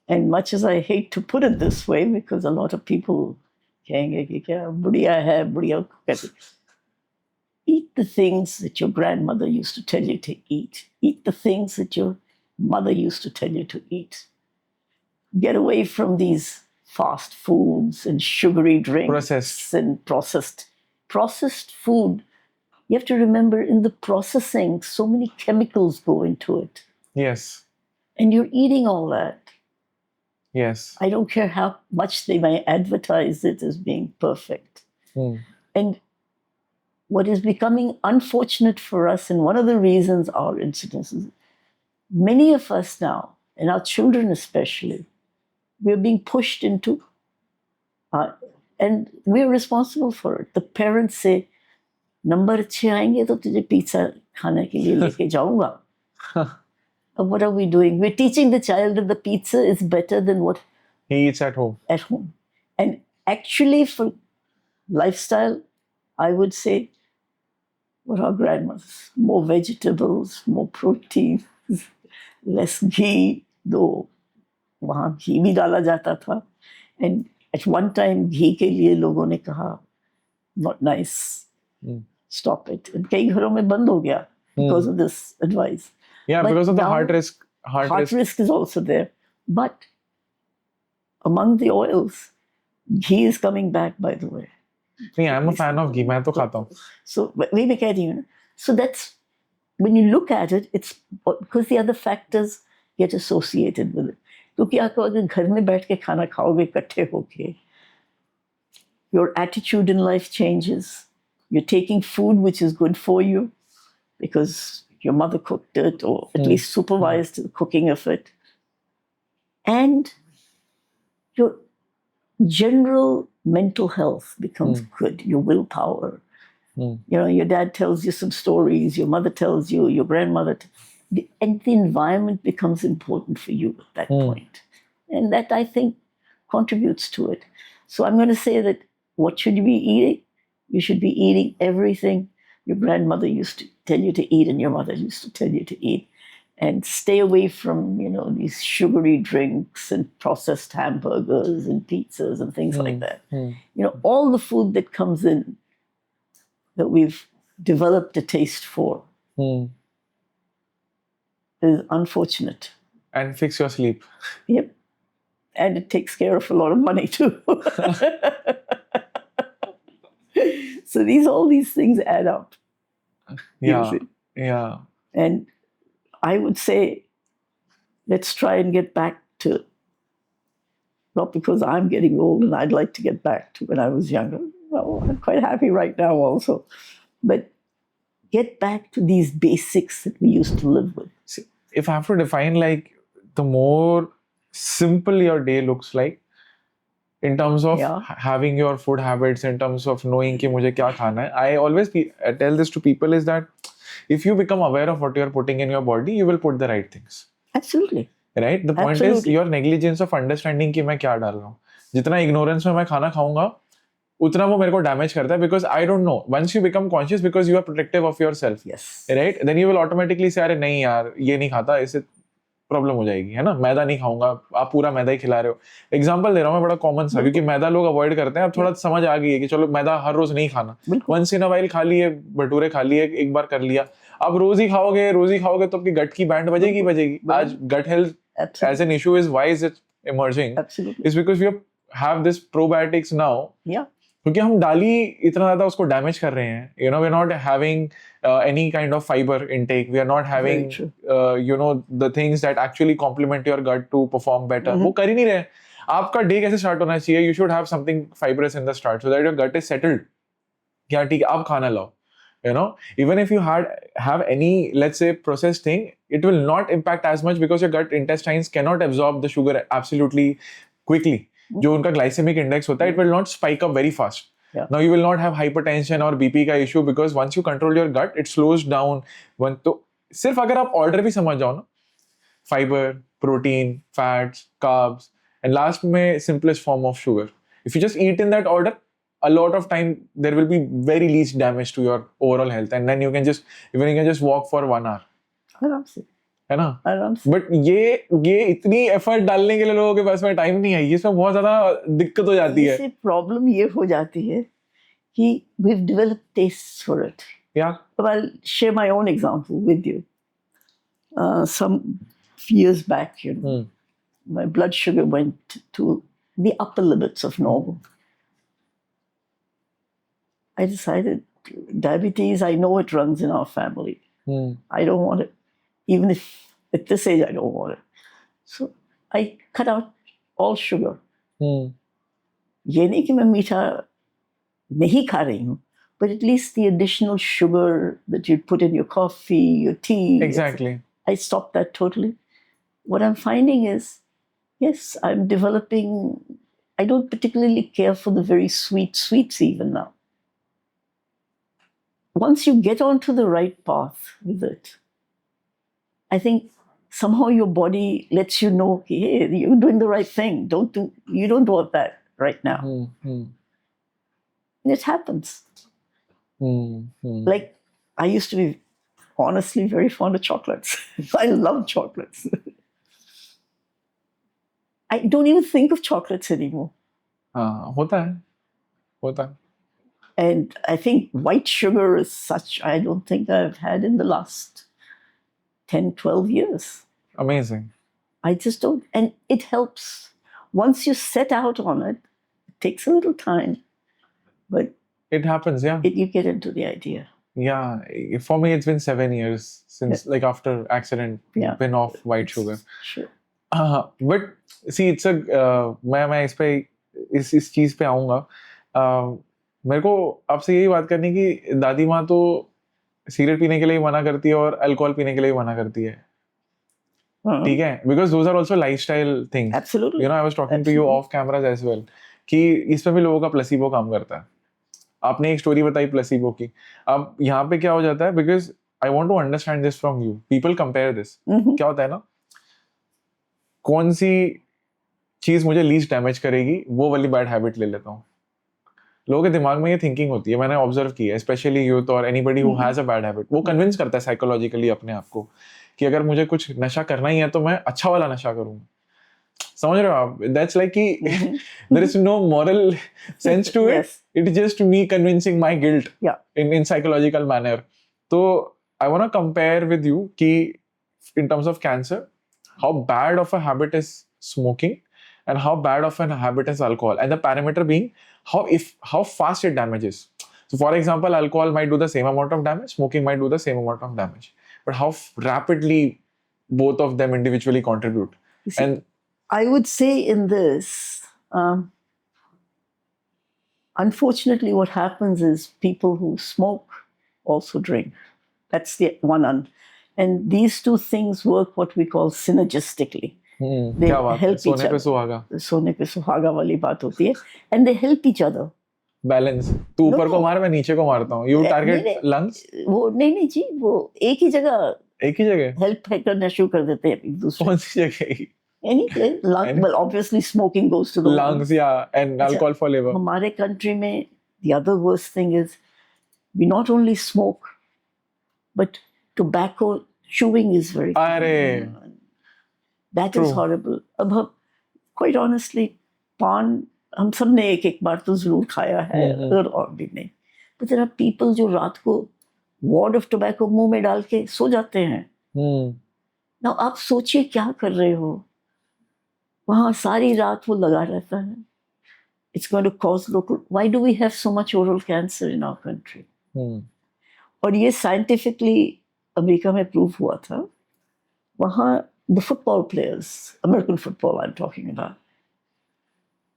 And much as I hate to put it this way, because a lot of people eat the things that your grandmother used to tell you to eat. Eat the things that your mother used to tell you to eat. Get away from these fast foods and sugary drinks and processed food. You have to remember, in the processing, so many chemicals go into it. Yes. And you're eating all that. Yes. I don't care how much they may advertise it as being perfect. And what is becoming unfortunate for us, and one of the reasons our incidences, many of us now, and our children especially, we're being pushed into, and we're responsible for it. The parents say, "Number अच्छे आएंगे तो तुझे pizza खाने के लिए लेके जाऊंगा." What are we doing? We're teaching the child that the pizza is better than what he eats at home. At home. And actually, for lifestyle, I would say, what our grandmothers, more vegetables, more protein, less ghee, though वहाँ घी भी डाला जाता था. And at one time, घी के लिए लोगों ने कहा, not nice, stop it. And कई घरों में बंद हो गया because of this advice. Yeah, But because of the now, heart risk. Heart risk is also there. But among the oils, ghee is coming back, by the way. Yeah, I'm a fan of ghee. मैं तो खाता हूँ. So maybe कहती So that's, when you look at it, it's because the other factors get associated with it. क्योंकि आप अगर घर में बैठ के खाना खाओगे इकट्ठे होके, your attitude in life changes. You're taking food which is good for you because your mother cooked it or at least supervised the cooking of it. And your general mental health becomes good, your willpower. You know, your dad tells you some stories, your mother tells you, your grandmother, and the environment becomes important for you at that point. And that, I think, contributes to it. So I'm going to say that what should you be eating? You should be eating everything your grandmother used to tell you to eat and your mother used to tell you to eat. And stay away from, you know, these sugary drinks and processed hamburgers and pizzas and things like that. You know, all the food that comes in that we've developed a taste for is unfortunate. And fix your sleep. Yep. And it takes care of a lot of money too. So all these things add up. Yeah. Usually. Yeah. And I would say, let's try and get back to, not because I'm getting old and I'd like to get back to when I was younger. Well, I'm quite happy right now also. But get back to these basics that we used to live with. See, if I have to define, like, the more simple your day looks like, in terms of having your food habits, in terms of knowing कि मुझे क्या खाना है, I always tell this to people is that if you become aware of what you're putting in your body, you will put the right things. Absolutely. Right? The point is your negligence of understanding कि मैं क्या डाल रहा हूँ. जितना ignorance में मैं खाना खाऊंगा, उतना वो मेरे को damage करता है because I don't know. Once you become conscious because you are protective of yourself. Yes. Right? Then you will automatically say, अरे नहीं यार, ये नहीं खाता, इससे प्रॉब्लम हो जाएगी, है ना. मैदा नहीं खाऊंगा, आप पूरा मैदा ही खिला रहे हो. एग्जांपल दे रहा हूँ मैं, बड़ा कॉमन सा, क्योंकि मैदा लोग अवॉइड करते हैं. अब थोड़ा समझ आ गई है कि चलो मैदा हर रोज नहीं खाना. वंस इन अ वाइल खा लिए, भटूरे खा लिए, एक बार कर लिया. अब रोज ही खाओगे तो आपकी गट की बैंड बजेगी. आज gut health as an issue is why is it emerging is because we have this probiotics now. क्योंकि हम डाली इतना ज्यादा उसको डैमेज कर रहे हैं. You know, we are not having any kind of fiber intake. We are not having you know, the things that actually complement your gut to perform better. वो कर ही नहीं रहे. आपका डे कैसे स्टार्ट होना चाहिए? You should have something fibrous in the start so that your gut is settled. क्या ठीक है, आप खाना लाओ. You know, even if you have any, let's say, processed thing, it will not impact as much because your gut intestines cannot absorb the sugar absolutely quickly. जो उनका glycemic index होता है, it will not spike up very fast. Now you will not have hypertension or BP का issue because once you control your gut, it slows down. तो सिर्फ अगर आप order भी समझ जाओ ना, fiber, protein, fats, carbs, and last में simplest form of sugar. If you just eat in that order, a lot of time there will be very least damage to your overall health, and then you can just walk for 1 hour. आराम से. है ना. But ये इतनी effort डालने के लिए लोगों के पास में टाइम नहीं है. इसमें बहुत ज्यादा दिक्कत हो जाती है. इससे प्रॉब्लम ये हो जाती है कि we've developed tastes for it. Yeah. But I'll share my own example with you. Some years back, you know, my blood sugar went to the upper limits of normal. I decided diabetes, I know it runs in our family. I don't want it. Even if at this age I don't want it. So I cut out all sugar. ये नहीं कि मैं मीठा नहीं खा रही हूँ, but at least the additional sugar that you put in your coffee, your tea. Exactly. I stopped that totally. What I'm finding is, yes, I'm developing, I don't particularly care for the very sweet sweets even now. Once you get onto the right path with it, I think somehow your body lets you know, hey, you're doing the right thing. You don't want that right now. And it happens. Like, I used to be honestly very fond of chocolates. I love chocolates. I don't even think of chocolates anymore. होता है. And I think white sugar is such, I don't think I've had in the last 10, 12 years. Amazing. I just don't. And it helps. Once you set out on it, it takes a little time, but it happens, yeah. You get into the idea. Yeah, for me, it's been 7 years since, like, after accident, been off white sugar. Sure. But see, it's a मैं इस चीज पे आऊंगा. मेरे को आपसे यही बात करनी कि दादी माँ तो सिगरेट पीने के लिए मना करती है और अल्कोहल पीने के लिए मना करती है. ठीक है, because those are also lifestyle things. Absolutely. You know, I was talking to you off cameras as well कि इसमें भी लोगों का प्लेसिबो काम करता है. आपने एक स्टोरी बताई प्लेसिबो की. अब यहाँ पे क्या हो जाता है, because I want to understand this from you. People compare this. क्या होता है ना, कौन सी चीज मुझे लीस्ट डैमेज करेगी वो वाली बैड हैबिट ले लेता हूँ. लोगों के दिमाग में ये थिंकिंग होती है, मैंने ऑब्जर्व की है, स्पेशली यूथ और anybody who has a bad habit. वो कन्विंस करता है साइकोलॉजिकली अपने आप को कि अगर मुझे कुछ नशा करना ही है तो मैं अच्छा वाला नशा करूंगा. समझ रहे हो आप? दैट्स लाइक कि there is no moral sense to it. It is just me convincing my guilt in psychological manner. तो I want to compare with you कि in terms of cancer, how bad of a habit is smoking and how bad of a habit is alcohol, and the parameter being how fast it damages. So for example, alcohol might do the same amount of damage, smoking might do the same amount of damage, but how rapidly both of them individually contribute. See, and I would say in this, unfortunately what happens is people who smoke also drink. That's the one. And these two things work what we call synergistically. They help each other. सोने पे सुहागा वाली बात होती है. And they help each other. Balance. तू ऊपर को मार, मैं नीचे को मारता हूँ. You target lungs? वो नहीं जी, वो एक ही जगह help करना शुरू कर देते हैं एक दूसरे. कौन सी जगह? Any place. Well, obviously smoking goes to the lungs, yeah, and alcohol for liver. हमारे country में the other worst thing is we not only smoke, but tobacco chewing is very common. That is horrible. अब हम, quite honestly, पान हम सब ने एक बार तो जरूर खाया है, और भी नहीं. But there are people जो रात को wad of tobacco मुंह में डाल के सो जाते हैं. Now आप सोचिए क्या कर रहे हो, वहाँ सारी रात वो लगा रहता है. It's going to cause local. Why do we have so much oral cancer in our country? और ये scientifically अमेरिका में प्रूव हुआ था. वहाँ the football players, American football I'm talking about,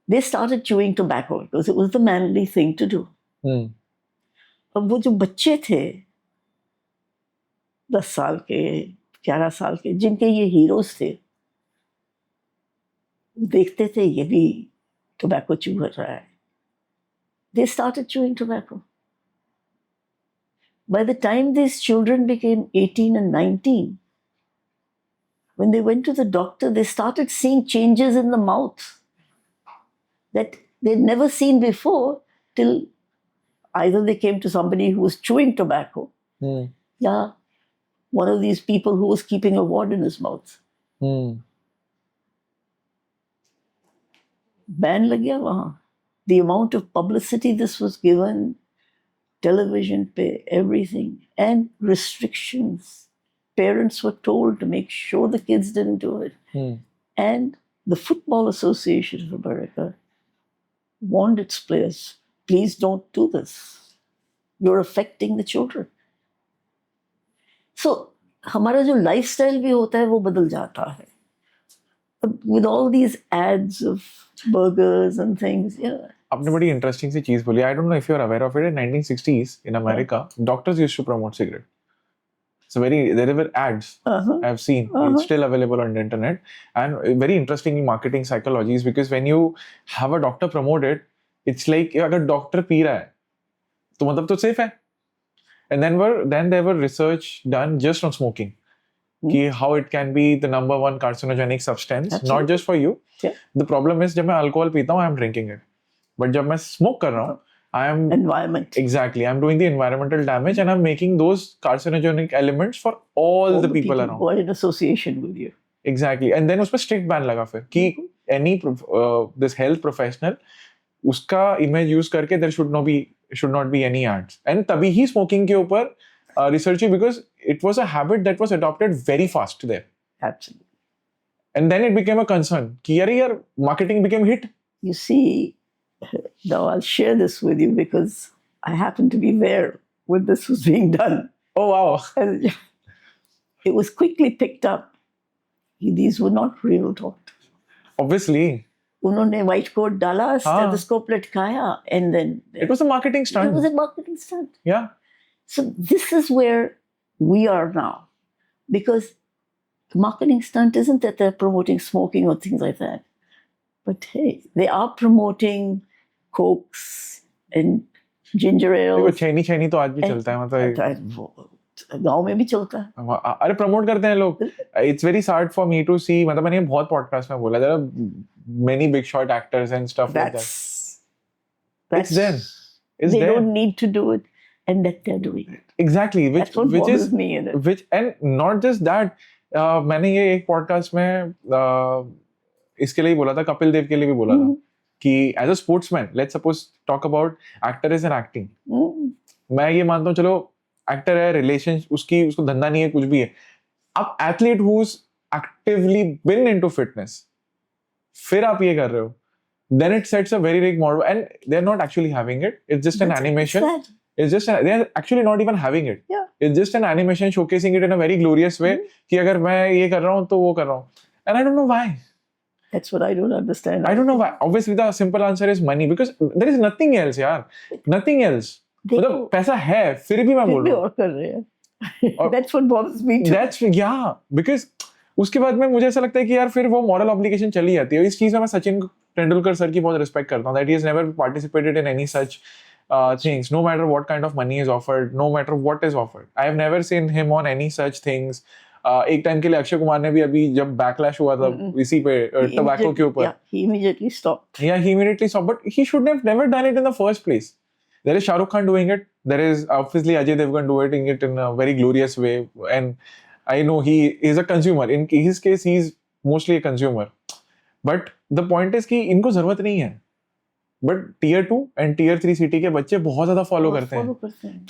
they started chewing tobacco because it was the manly thing to do. अब वो जो बच्चे थे 10 साल के, 11 साल के, जिनके ये हीरोज थे, देखते थे ये भी tobacco chew कर रहा है. They started chewing tobacco. By the time these children became 18 and 19, when they went to the doctor, they started seeing changes in the mouth that they'd never seen before, till either they came to somebody who was chewing tobacco, yeah, one of these people who was keeping a wad in his mouth. Ban लग गया वहाँ. The amount of publicity this was given, television pay, everything, and restrictions. Parents were told to make sure the kids didn't do it. And the Football Association of America warned its players, please don't do this. You're affecting the children. So, हमारा जो lifestyle भी होता है वो बदल जाता है. With all these ads of burgers and things, आपने बड़ी इंटरेस्टिंग सी चीज बोली. I don't know if you're aware of it. In 1960s in America, doctors used to promote cigarette. So there were ads I've seen. It's still available on the internet. And very interesting in marketing psychology is because when you have a doctor promote it, it's like अगर doctor P रहा है तो मतलब तो safe है. And then there were research done just on smoking. कि how it can be the number one carcinogenic substance. Absolutely. Not just for you. Yeah. The problem is जब मैं alcohol पीता हूँ, I'm drinking it. But जब मैं smoke कर रहा हूँ, I am environment. Exactly. I'm doing the environmental damage and I'm making those carcinogenic elements for all the people around. Who are in association with you. Exactly. And then उस पर strict ban लगा फिर कि any this health professional उसका image use करके there should not be any ads. And तभी ही smoking के ऊपर research because it was a habit that was adopted very fast there. Absolutely. And then it became a concern कि यार marketing became hit. You see, now I'll share this with you because I happened to be there when this was being done. Oh, wow. And it was quickly picked up. These were not real doctors. Obviously. उन्होंने white coat डाला, stethoscope लटकाया, and then... It was a marketing stunt. It was a marketing stunt. Yeah. So this is where we are now. Because the marketing stunt isn't that they're promoting smoking or things like that. But hey, they are promoting Cokes and ginger ale. छैनी तो आज भी चलता है मतलब गांव में भी चलता है. अरे प्रमोट करते हैं लोग. It's very sad for me to see. मतलब मैंने बहुत पॉडकास्ट में बोला there are many big shot actors and stuff like that. It's there. It's they there. don't need to do it, and that they're doing it. Exactly. That's what bothers me in it. Which and not just that. मैंने ये एक podcast में इसके लिए बोला था, कपिल देव के लिए भी बोला था कि as a sportsman let's suppose talk about actor is an acting. मैं ये मानता हूँ चलो एक्टर है, रिलेशन उसको धंधा नहीं है, कुछ भी है. अब athlete who is actively been into fitness, फिर आप ये कर रहे हो, then it sets a very big model and they're not actually having it. It's just an animation. They're actually not even having it. Yeah. It's just an animation showcasing it in a very glorious way कि अगर मैं ये कर रहा हूँ तो वो कर रहा हूँ. And I don't know why. That's what I don't understand. I don't know why. Obviously the simple answer is money because there is nothing else यार. Nothing else. मतलब पैसा है फिर भी मैं बोल रहा हूँ. और कर रहे हैं. That's what bothers me too. That's yeah because उसके बाद में मुझे ऐसा लगता है कि यार फिर वो मॉरल ऑब्लिगेशन चली जाती है. इस चीज में मैं सचिन तेंदुलकर सर की बहुत रिस्पेक्ट करता हूँ. That he has never participated in any such things, no matter what kind of money is offered, no matter what is offered. I have never seen him on any such things. एक time के लिए अक्षय कुमार ने भी अभी जब backlash हुआ था इसी पे टबैको के ऊपर, he immediately stopped. Yeah, he immediately stopped, but he should have never done it in the first place. There is Shah Rukh Khan doing it. There is obviously Ajay Devgan doing it in a very glorious way, and I know he is a consumer. In his case, he is mostly a consumer. But the point is कि इनको जरूरत नहीं है. But tier 2 and tier 3 city के बच्चे बहुत ज्यादा follow करते हैं.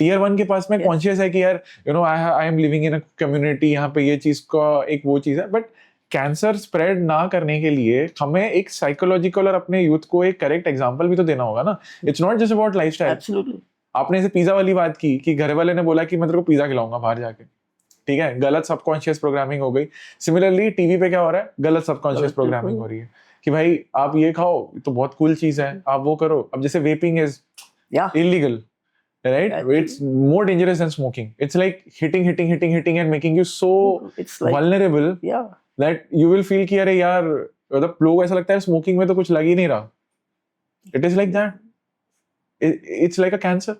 Tier 1 के पास में कॉन्शियस है कि यार you know I am living in a community, यहाँ पे ये चीज का एक वो चीज है. बट कैंसर स्प्रेड ना करने के लिए हमें एक साइकोलॉजिकल और अपने यूथ को एक करेक्ट एग्जांपल भी तो देना होगा ना. It's not just about lifestyle. Absolutely. आपने ऐसे पिज्जा वाली बात की कि घर वाले ने बोला कि मैं तेरे को पिज्जा खिलाऊंगा बाहर जाके, ठीक है, गलत सबकॉन्शियस प्रोग्रामिंग हो गई. सिमिलरली टीवी पे क्या हो रहा है, गलत सबकॉन्शियस प्रोग्रामिंग हो रही है कि भाई आप ये खाओ तो बहुत कूल चीज है, आप वो करो. अब जैसे vaping is illegal, right? It's more dangerous than smoking. It's like hitting and making you so vulnerable that you will feel कि अरे यार मतलब लोग ऐसा लगता है स्मोकिंग में तो कुछ लग ही नहीं रहा. It is like that. It's like a cancer.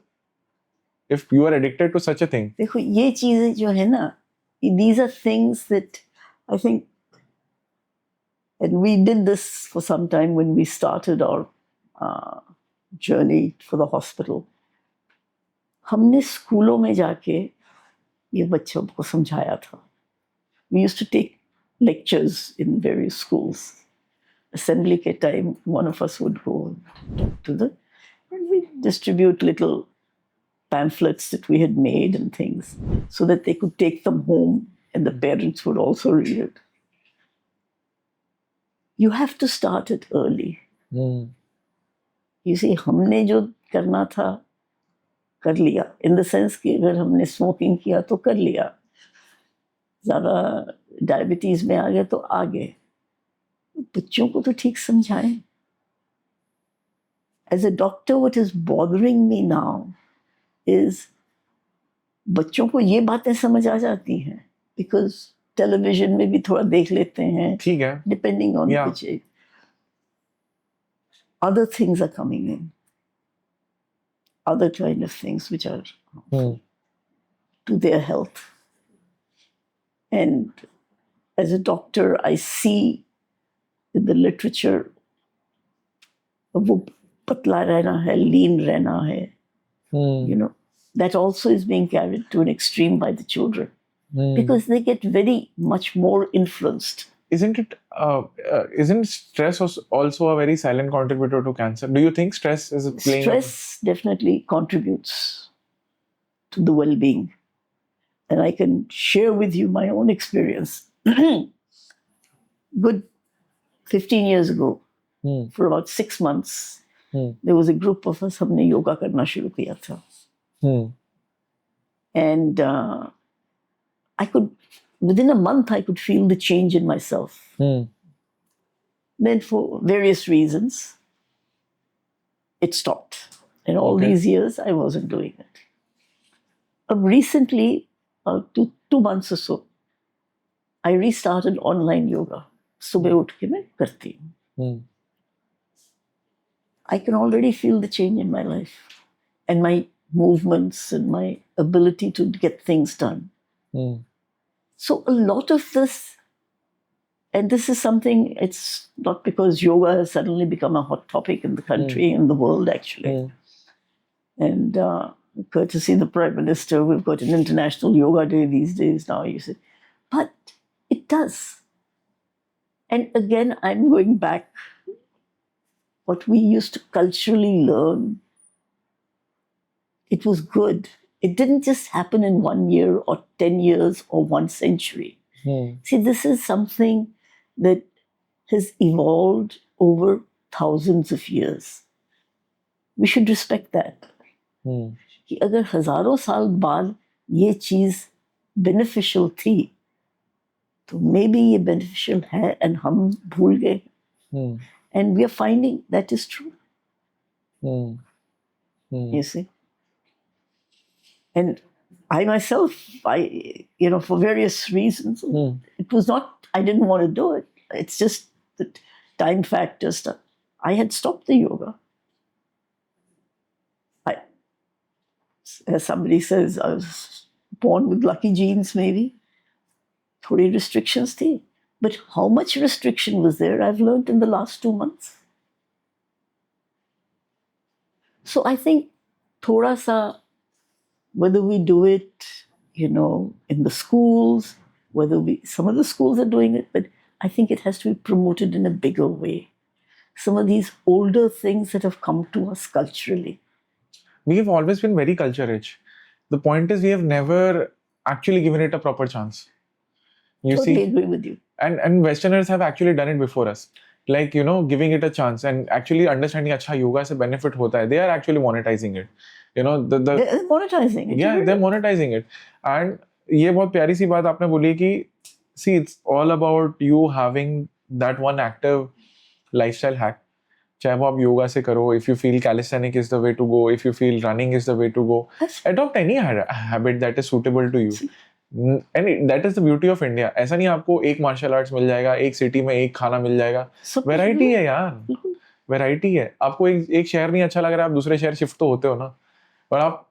If you are addicted to such a thing. देखो ये चीजें जो है ना, these are things that I think, and we did this for some time when we started our journey for the hospital. हमने स्कूलों में जाके ये बच्चों को समझाया था. We used to take lectures in various schools. Assembly के time, one of us would go to and we distribute little pamphlets that we had made and things so that they could take them home and the parents would also read it. You have to start it early. You see, हमने जो करना था कर लिया, in the sense कि अगर हमने smoking किया तो कर लिया, ज़्यादा डायबिटीज़ में आ गए तो आ गए. बच्चों को तो ठीक समझाएं. as a doctor, what is bothering me now is बच्चों को ये बातें समझ आ जाती हैं because television में भी थोड़ा देख लेते हैं. ठीक है. Depending on Yeah. which age. Other things are coming in. Other kind of things which are harmful to their health. And as a doctor, I see in the literature वो पतला रहना है, lean रहना है. You know, that also is being carried to an extreme by the children because they get very much more influenced. Isn't stress also a very silent contributor to cancer? Do you think stress is playing? Stress definitely contributes to the well-being. And I can share with you my own experience. Good 15 years ago, for about 6 months, there was a group of us, हमने योगा करना शुरू किया था. And I could, within a month, I could feel the change in myself. Then for various reasons, it stopped. And all these years, I wasn't doing it. Recently, 2 months or so, I restarted online yoga. सुबह उठ के मैं करती हूँ. I can already feel the change in my life and my movements and my ability to get things done. So a lot of this, and this is something, it's not because yoga has suddenly become a hot topic in the country, in the world actually. And courtesy the Prime Minister, we've got an International Yoga Day these days now, you see. But it does. And again, I'm going back what we used to culturally learn. It was good. It didn't just happen in 1 year or 10 years or 1 century. See, this is something that has evolved over thousands of years. We should respect that. कि अगर हजारों साल बाद ये चीज beneficial थी, तो maybe ये beneficial है and हम भूल गए. And we are finding that is true. You see? And I myself, for various reasons, it was not, I didn't want to do it. It's just the time factor stuff. I had stopped the yoga. As somebody says, I was born with lucky genes, maybe. Thodi restrictions thi. But how much restriction was there, I've learned in the last 2 months. So I think thoda sa, whether we do it, in the schools, some of the schools are doing it, but I think it has to be promoted in a bigger way. Some of these older things that have come to us culturally. We have always been very culture rich. The point is, we have never actually given it a proper chance. You totally see, agree with you. And Westerners have actually done it before us. Like, giving it a chance and actually understanding, acha, yoga se benefit hota hai. They are actually monetizing it. They're monetizing it. Yeah, they're monetizing it. And ये बहुत प्यारी सी बात आपने बोली कि see, it's all about you having that one active lifestyle hack. चाहे वो आप योगा से करो, if you feel calisthenic is the way to go, if you feel running is the way to go, adopt any habit that is suitable to you. And that is the beauty of India. ऐसा नहीं आपको एक martial arts मिल जाएगा, एक city में एक खाना मिल जाएगा. Variety है यार. Variety है. आपको एक शहर नहीं अच्छा लग रहा है, आप दूसरे शहर shift तो होते हो ना. और आप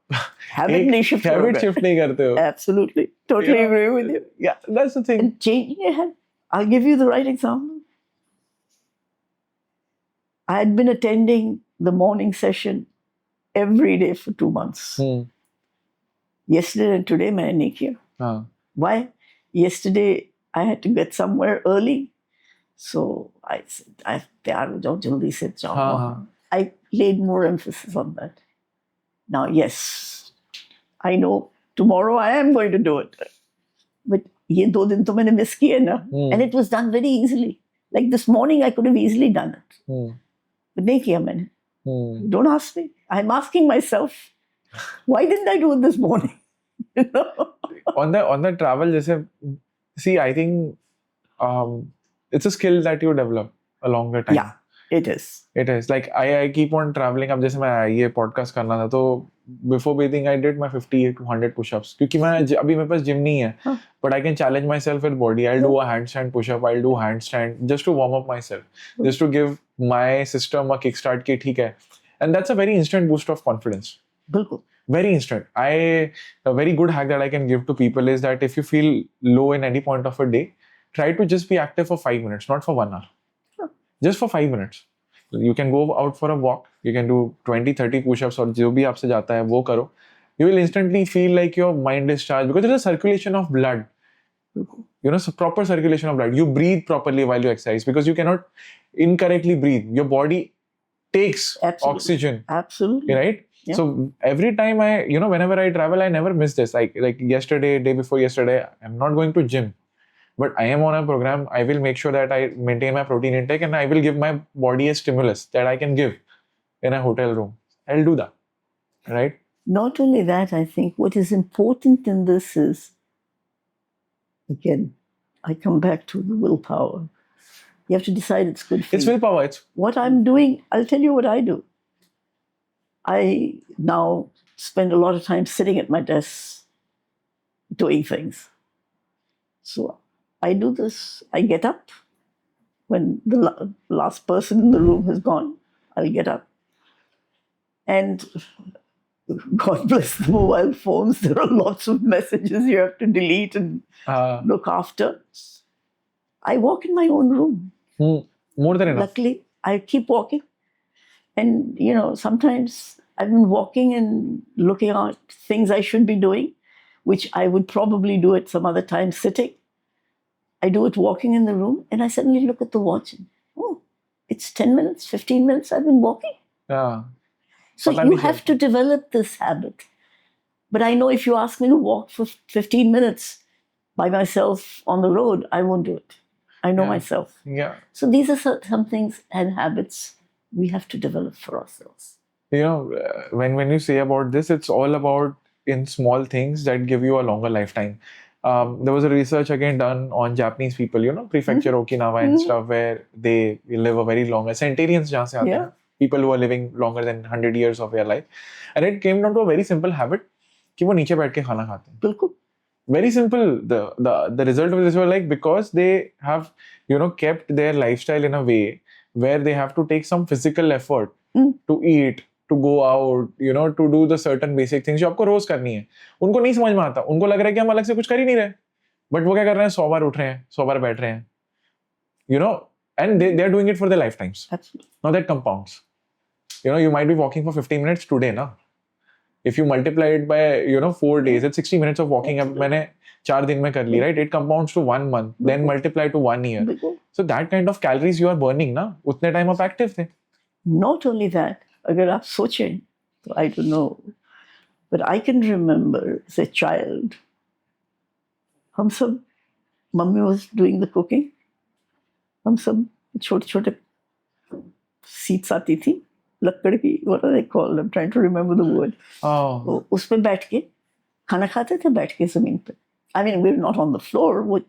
habit shift नहीं करते हो. Absolutely. Totally agree with you. Yeah, that's the thing. And changing your head. I'll give you the right example. I had been attending the morning session every day for 2 months. Yesterday and today, I नहीं किया. Why? Yesterday, I had to get somewhere early. So I said, तैयार हो जाओ, जल्दी से जाओ. I laid more emphasis on that. Now, yes, I know tomorrow I am going to do it. But ये 2 दिन तो मैंने miss किए ना. And it was done very easily. Like this morning, I could have easily done it. But नहीं किया मैंने. Don't ask me. I'm asking myself, why didn't I do it this morning? On the travel, जैसे, see, I think it's a skill that you develop along the time. Yeah. It is. It is like I keep on traveling. अब जैसे मैं ये podcast करना था तो before bathing I did my 50 to 100 push-ups क्योंकि मैं अभी मेरे पास gym नहीं है but I can challenge myself with body. I'll do a handstand push-up. I'll do handstand just to warm up myself, just to give my system a kickstart कि ठीक है. And that's a very instant boost of confidence. बिल्कुल. Very instant. A very good hack that I can give to people is that if you feel low in any point of a day, try to just be active for 5 minutes, not for 1 hour. Just for 5 minutes. You can go out for a walk. You can do 20, 30 push-ups और जो भी आपसे जाता है वो करो. You will instantly feel like your mind is charged because there's a circulation of blood. You know, so proper circulation of blood. You breathe properly while you exercise because you cannot incorrectly breathe. Your body takes oxygen. Absolutely. Right? Yeah. So every time whenever I travel, I never miss this. Like yesterday, day before yesterday, I'm not going to gym. But I am on a program. I will make sure that I maintain my protein intake and I will give my body a stimulus that I can give in a hotel room. I'll do that. Right? Not only that, I think what is important in this is, again, I come back to the willpower. You have to decide it's good for you. It's willpower. It's what I'm doing. I'll tell you what I do. I now spend a lot of time sitting at my desk doing things. So I do this. I get up when the last person in the room has gone. I'll get up. And God bless the mobile phones. There are lots of messages you have to delete and look after. I walk in my own room. More than enough. Luckily, I keep walking. And, sometimes I've been walking and looking at things I should be doing, which I would probably do at some other time sitting. I do it walking in the room, and I suddenly look at the watch and, it's 10 minutes, 15 minutes I've been walking. Yeah. So you have to develop this habit. But I know if you ask me to walk for 15 minutes by myself on the road, I won't do it. I know myself. Yeah. So these are some things and habits we have to develop for ourselves. When you say about this, it's all about in small things that give you a longer lifetime. There was a research again done on Japanese people, prefecture Okinawa and stuff, where they live a very long, centenarians jahan se aate hain, people who are living longer than 100 years of their life. And it came down to a very simple habit, कि वो नीचे बैठ के खाना खाते हैं. बिल्कुल. Very simple. The result of this was like, because they have, kept their lifestyle in a way where they have to take some physical effort to eat, to go out, to do the certain basic things जो आपको रोज करनी है. उनको नहीं समझ में आता. उनको लग रहा है कि हम अलग से कुछ कर ही नहीं रहे. But वो क्या कर रहे हैं? 100 बार उठ रहे हैं, 100 बार बैठ रहे हैं. And they are doing it for their lifetimes. Absolutely. Now that compounds. You might be walking for 15 minutes today, na? If you multiply it by 4 days, it's 60 minutes of walking. अब मैंने 4 दिन में कर ली, right? It compounds to 1 month, then multiply to 1 year. So that kind of calories you are burning, ना? उतने time आप active थे. Not only that, अगर आप सोचें, I don't know, but I can remember as a child, हम सब, mummy was doing the cooking, हम सब छोटे-छोटे seats आती थी, लकड़ की, what are they called? I'm trying to remember the word. Oh. उस पे बैठ के खाना खाते थे बैठ के ज़मीन पे. I mean, we're not on the floor.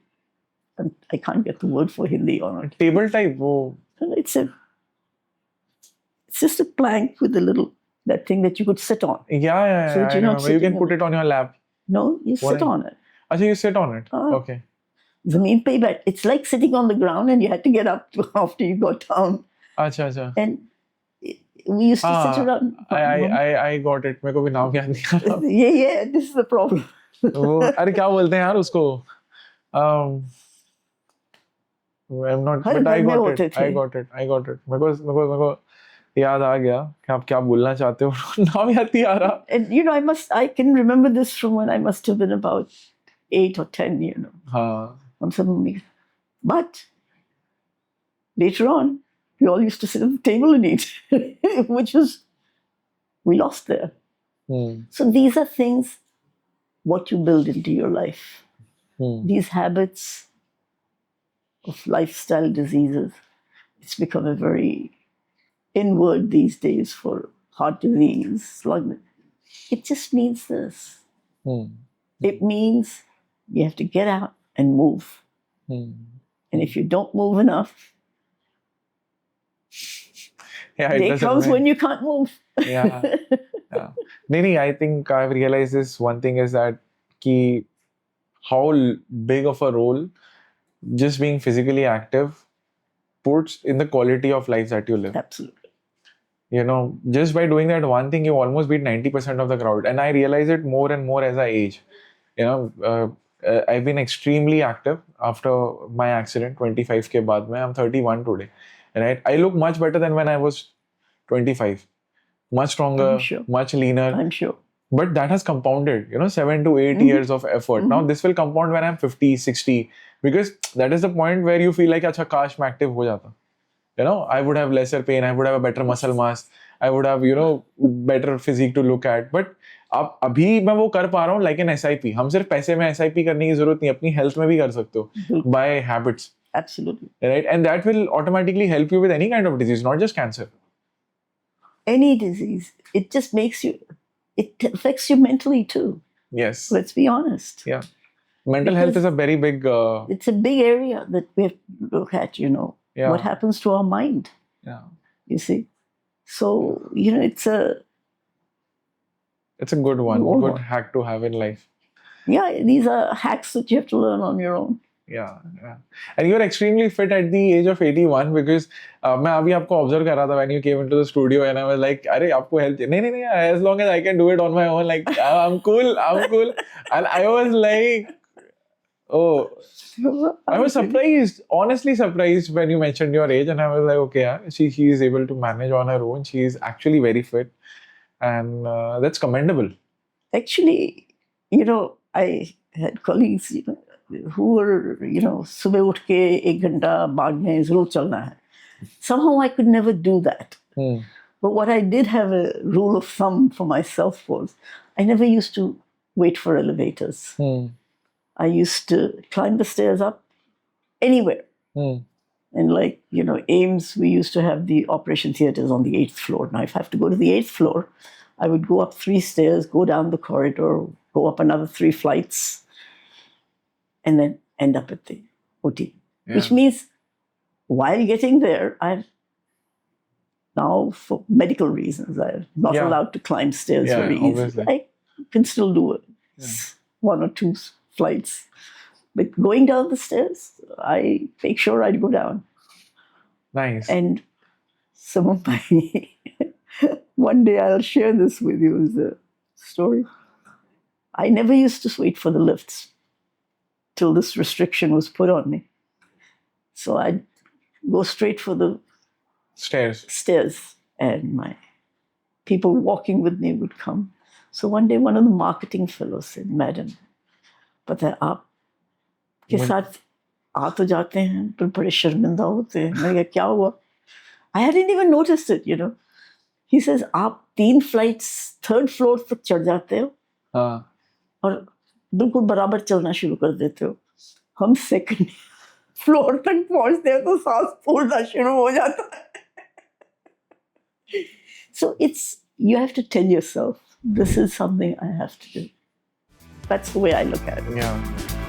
I can't get the word for Hindi on it. Table type, वो. It's just a plank with that thing that you could sit on. Yeah. So I remember. You can put it on your lap. No, you sit on it. Achha, you sit on it. Okay. ज़मीन पे ही बैठ. It's like sitting on the ground and you had to get up after you got down. अच्छा. And we used to sit around. I got it. मेरे को भी नाम याद नहीं आ रहा. Yeah, this is the problem. अरे क्या बोलते हैं यार उसको? I'm not. But I got it. मेरे को याद आ गया कि आप क्या बोलना चाहते हो. नाम याद नहीं आ रहा. And I can remember this from when I must have been about 8 or 10. हाँ. But later on, we all used to sit at the table and eat, which we lost there. So these are things, what you build into your life. These habits of lifestyle diseases, it's become a very inward these days for heart disease, slug. It just means this. It means you have to get out and move. And if you don't move enough, Yeah, it Day doesn't comes mean- when you can't move. Yeah. Yeah. Nini, I think I've realized this one thing is that how big of a role just being physically active puts in the quality of life that you live. Absolutely. You know, just by doing that one thing, you almost beat 90% of the crowd. And I realize it more and more as I age. You know, I've been extremely active after my accident, 25 ke baad mein. I'm 31 today. Right? I look much better than when I was 25. Much stronger, I'm sure. much leaner. I'm sure. But that has compounded, 7 to 8 years of effort. Now this will compound when I'm 50, 60, because that is the point where you feel like, acha, kash main active ho jata. I would have lesser pain, I would have a better muscle mass, I would have, better physique to look at. But अब अभी मैं वो कर पा रहा हूँ like an SIP. हम सिर्फ पैसे में SIP करने की जरूरत नहीं, अपनी हेल्थ में भी कर सकते हो by habits. Absolutely. Right? And that will automatically help you with any kind of disease, not just cancer. Any disease, it just makes you, it affects you mentally too. Yes. Let's be honest. Yeah. Mental health is a very big... It's a big area that we have to look at, Yeah. What happens to our mind, Yeah. you see. So, it's a good one, Good good one. hack to have in life. Yeah, these are hacks that you have to learn on your own. Yeah, yeah. And you're extremely fit at the age of 81 because मैं अभी आपको observe कर रहा था when you came into the studio and I was like, अरे आपको health नहीं, as long as I can do it on my own, like I'm cool. And I was like, oh, I was surprised, honestly surprised when you mentioned your age, and I was like, okay, yeah, she is able to manage on her own. She is actually very fit, and that's commendable. Actually, I had colleagues, who were, सुबह उठ के 1 घंटा बाग में जरूर चलना है. Somehow I could never do that. But what I did have a rule of thumb for myself was I never used to wait for elevators. I used to climb the stairs up anywhere. And like, AIMS, we used to have the operation theaters on the 8th floor. Now, if I have to go to the 8th floor, I would go up 3 stairs, go down the corridor, go up another 3 flights, and then end up at the OT. Yeah. Which means while getting there, I've now, for medical reasons, I'm not Yeah. allowed to climb stairs Yeah, very obviously. easily. I can still do it. 1 or 2 flights. But going down the stairs, I make sure I go down. Nice. And some of my, one day I'll share this with you as a story. I never used to wait for the lifts till this restriction was put on me. So I'd go straight for the stairs, and my people walking with me would come. So one day one of the marketing fellows said, "Madam, पता है आप के साथ आ तो जाते हैं पर बड़े शर्मिंदा होते हैं." मैंने कहा क्या हुआ? I hadn't even noticed it, He says, आप 3 flights 3rd floor तक चढ़ जाते हो और बिल्कुल बराबर चलना शुरू कर देते हो. हम 2nd floor तक पहुंचते हैं तो सांस फूलना शुरू हो जाता है. So you have to tell yourself, this is something I have to do. That's the way I look at it. Yeah.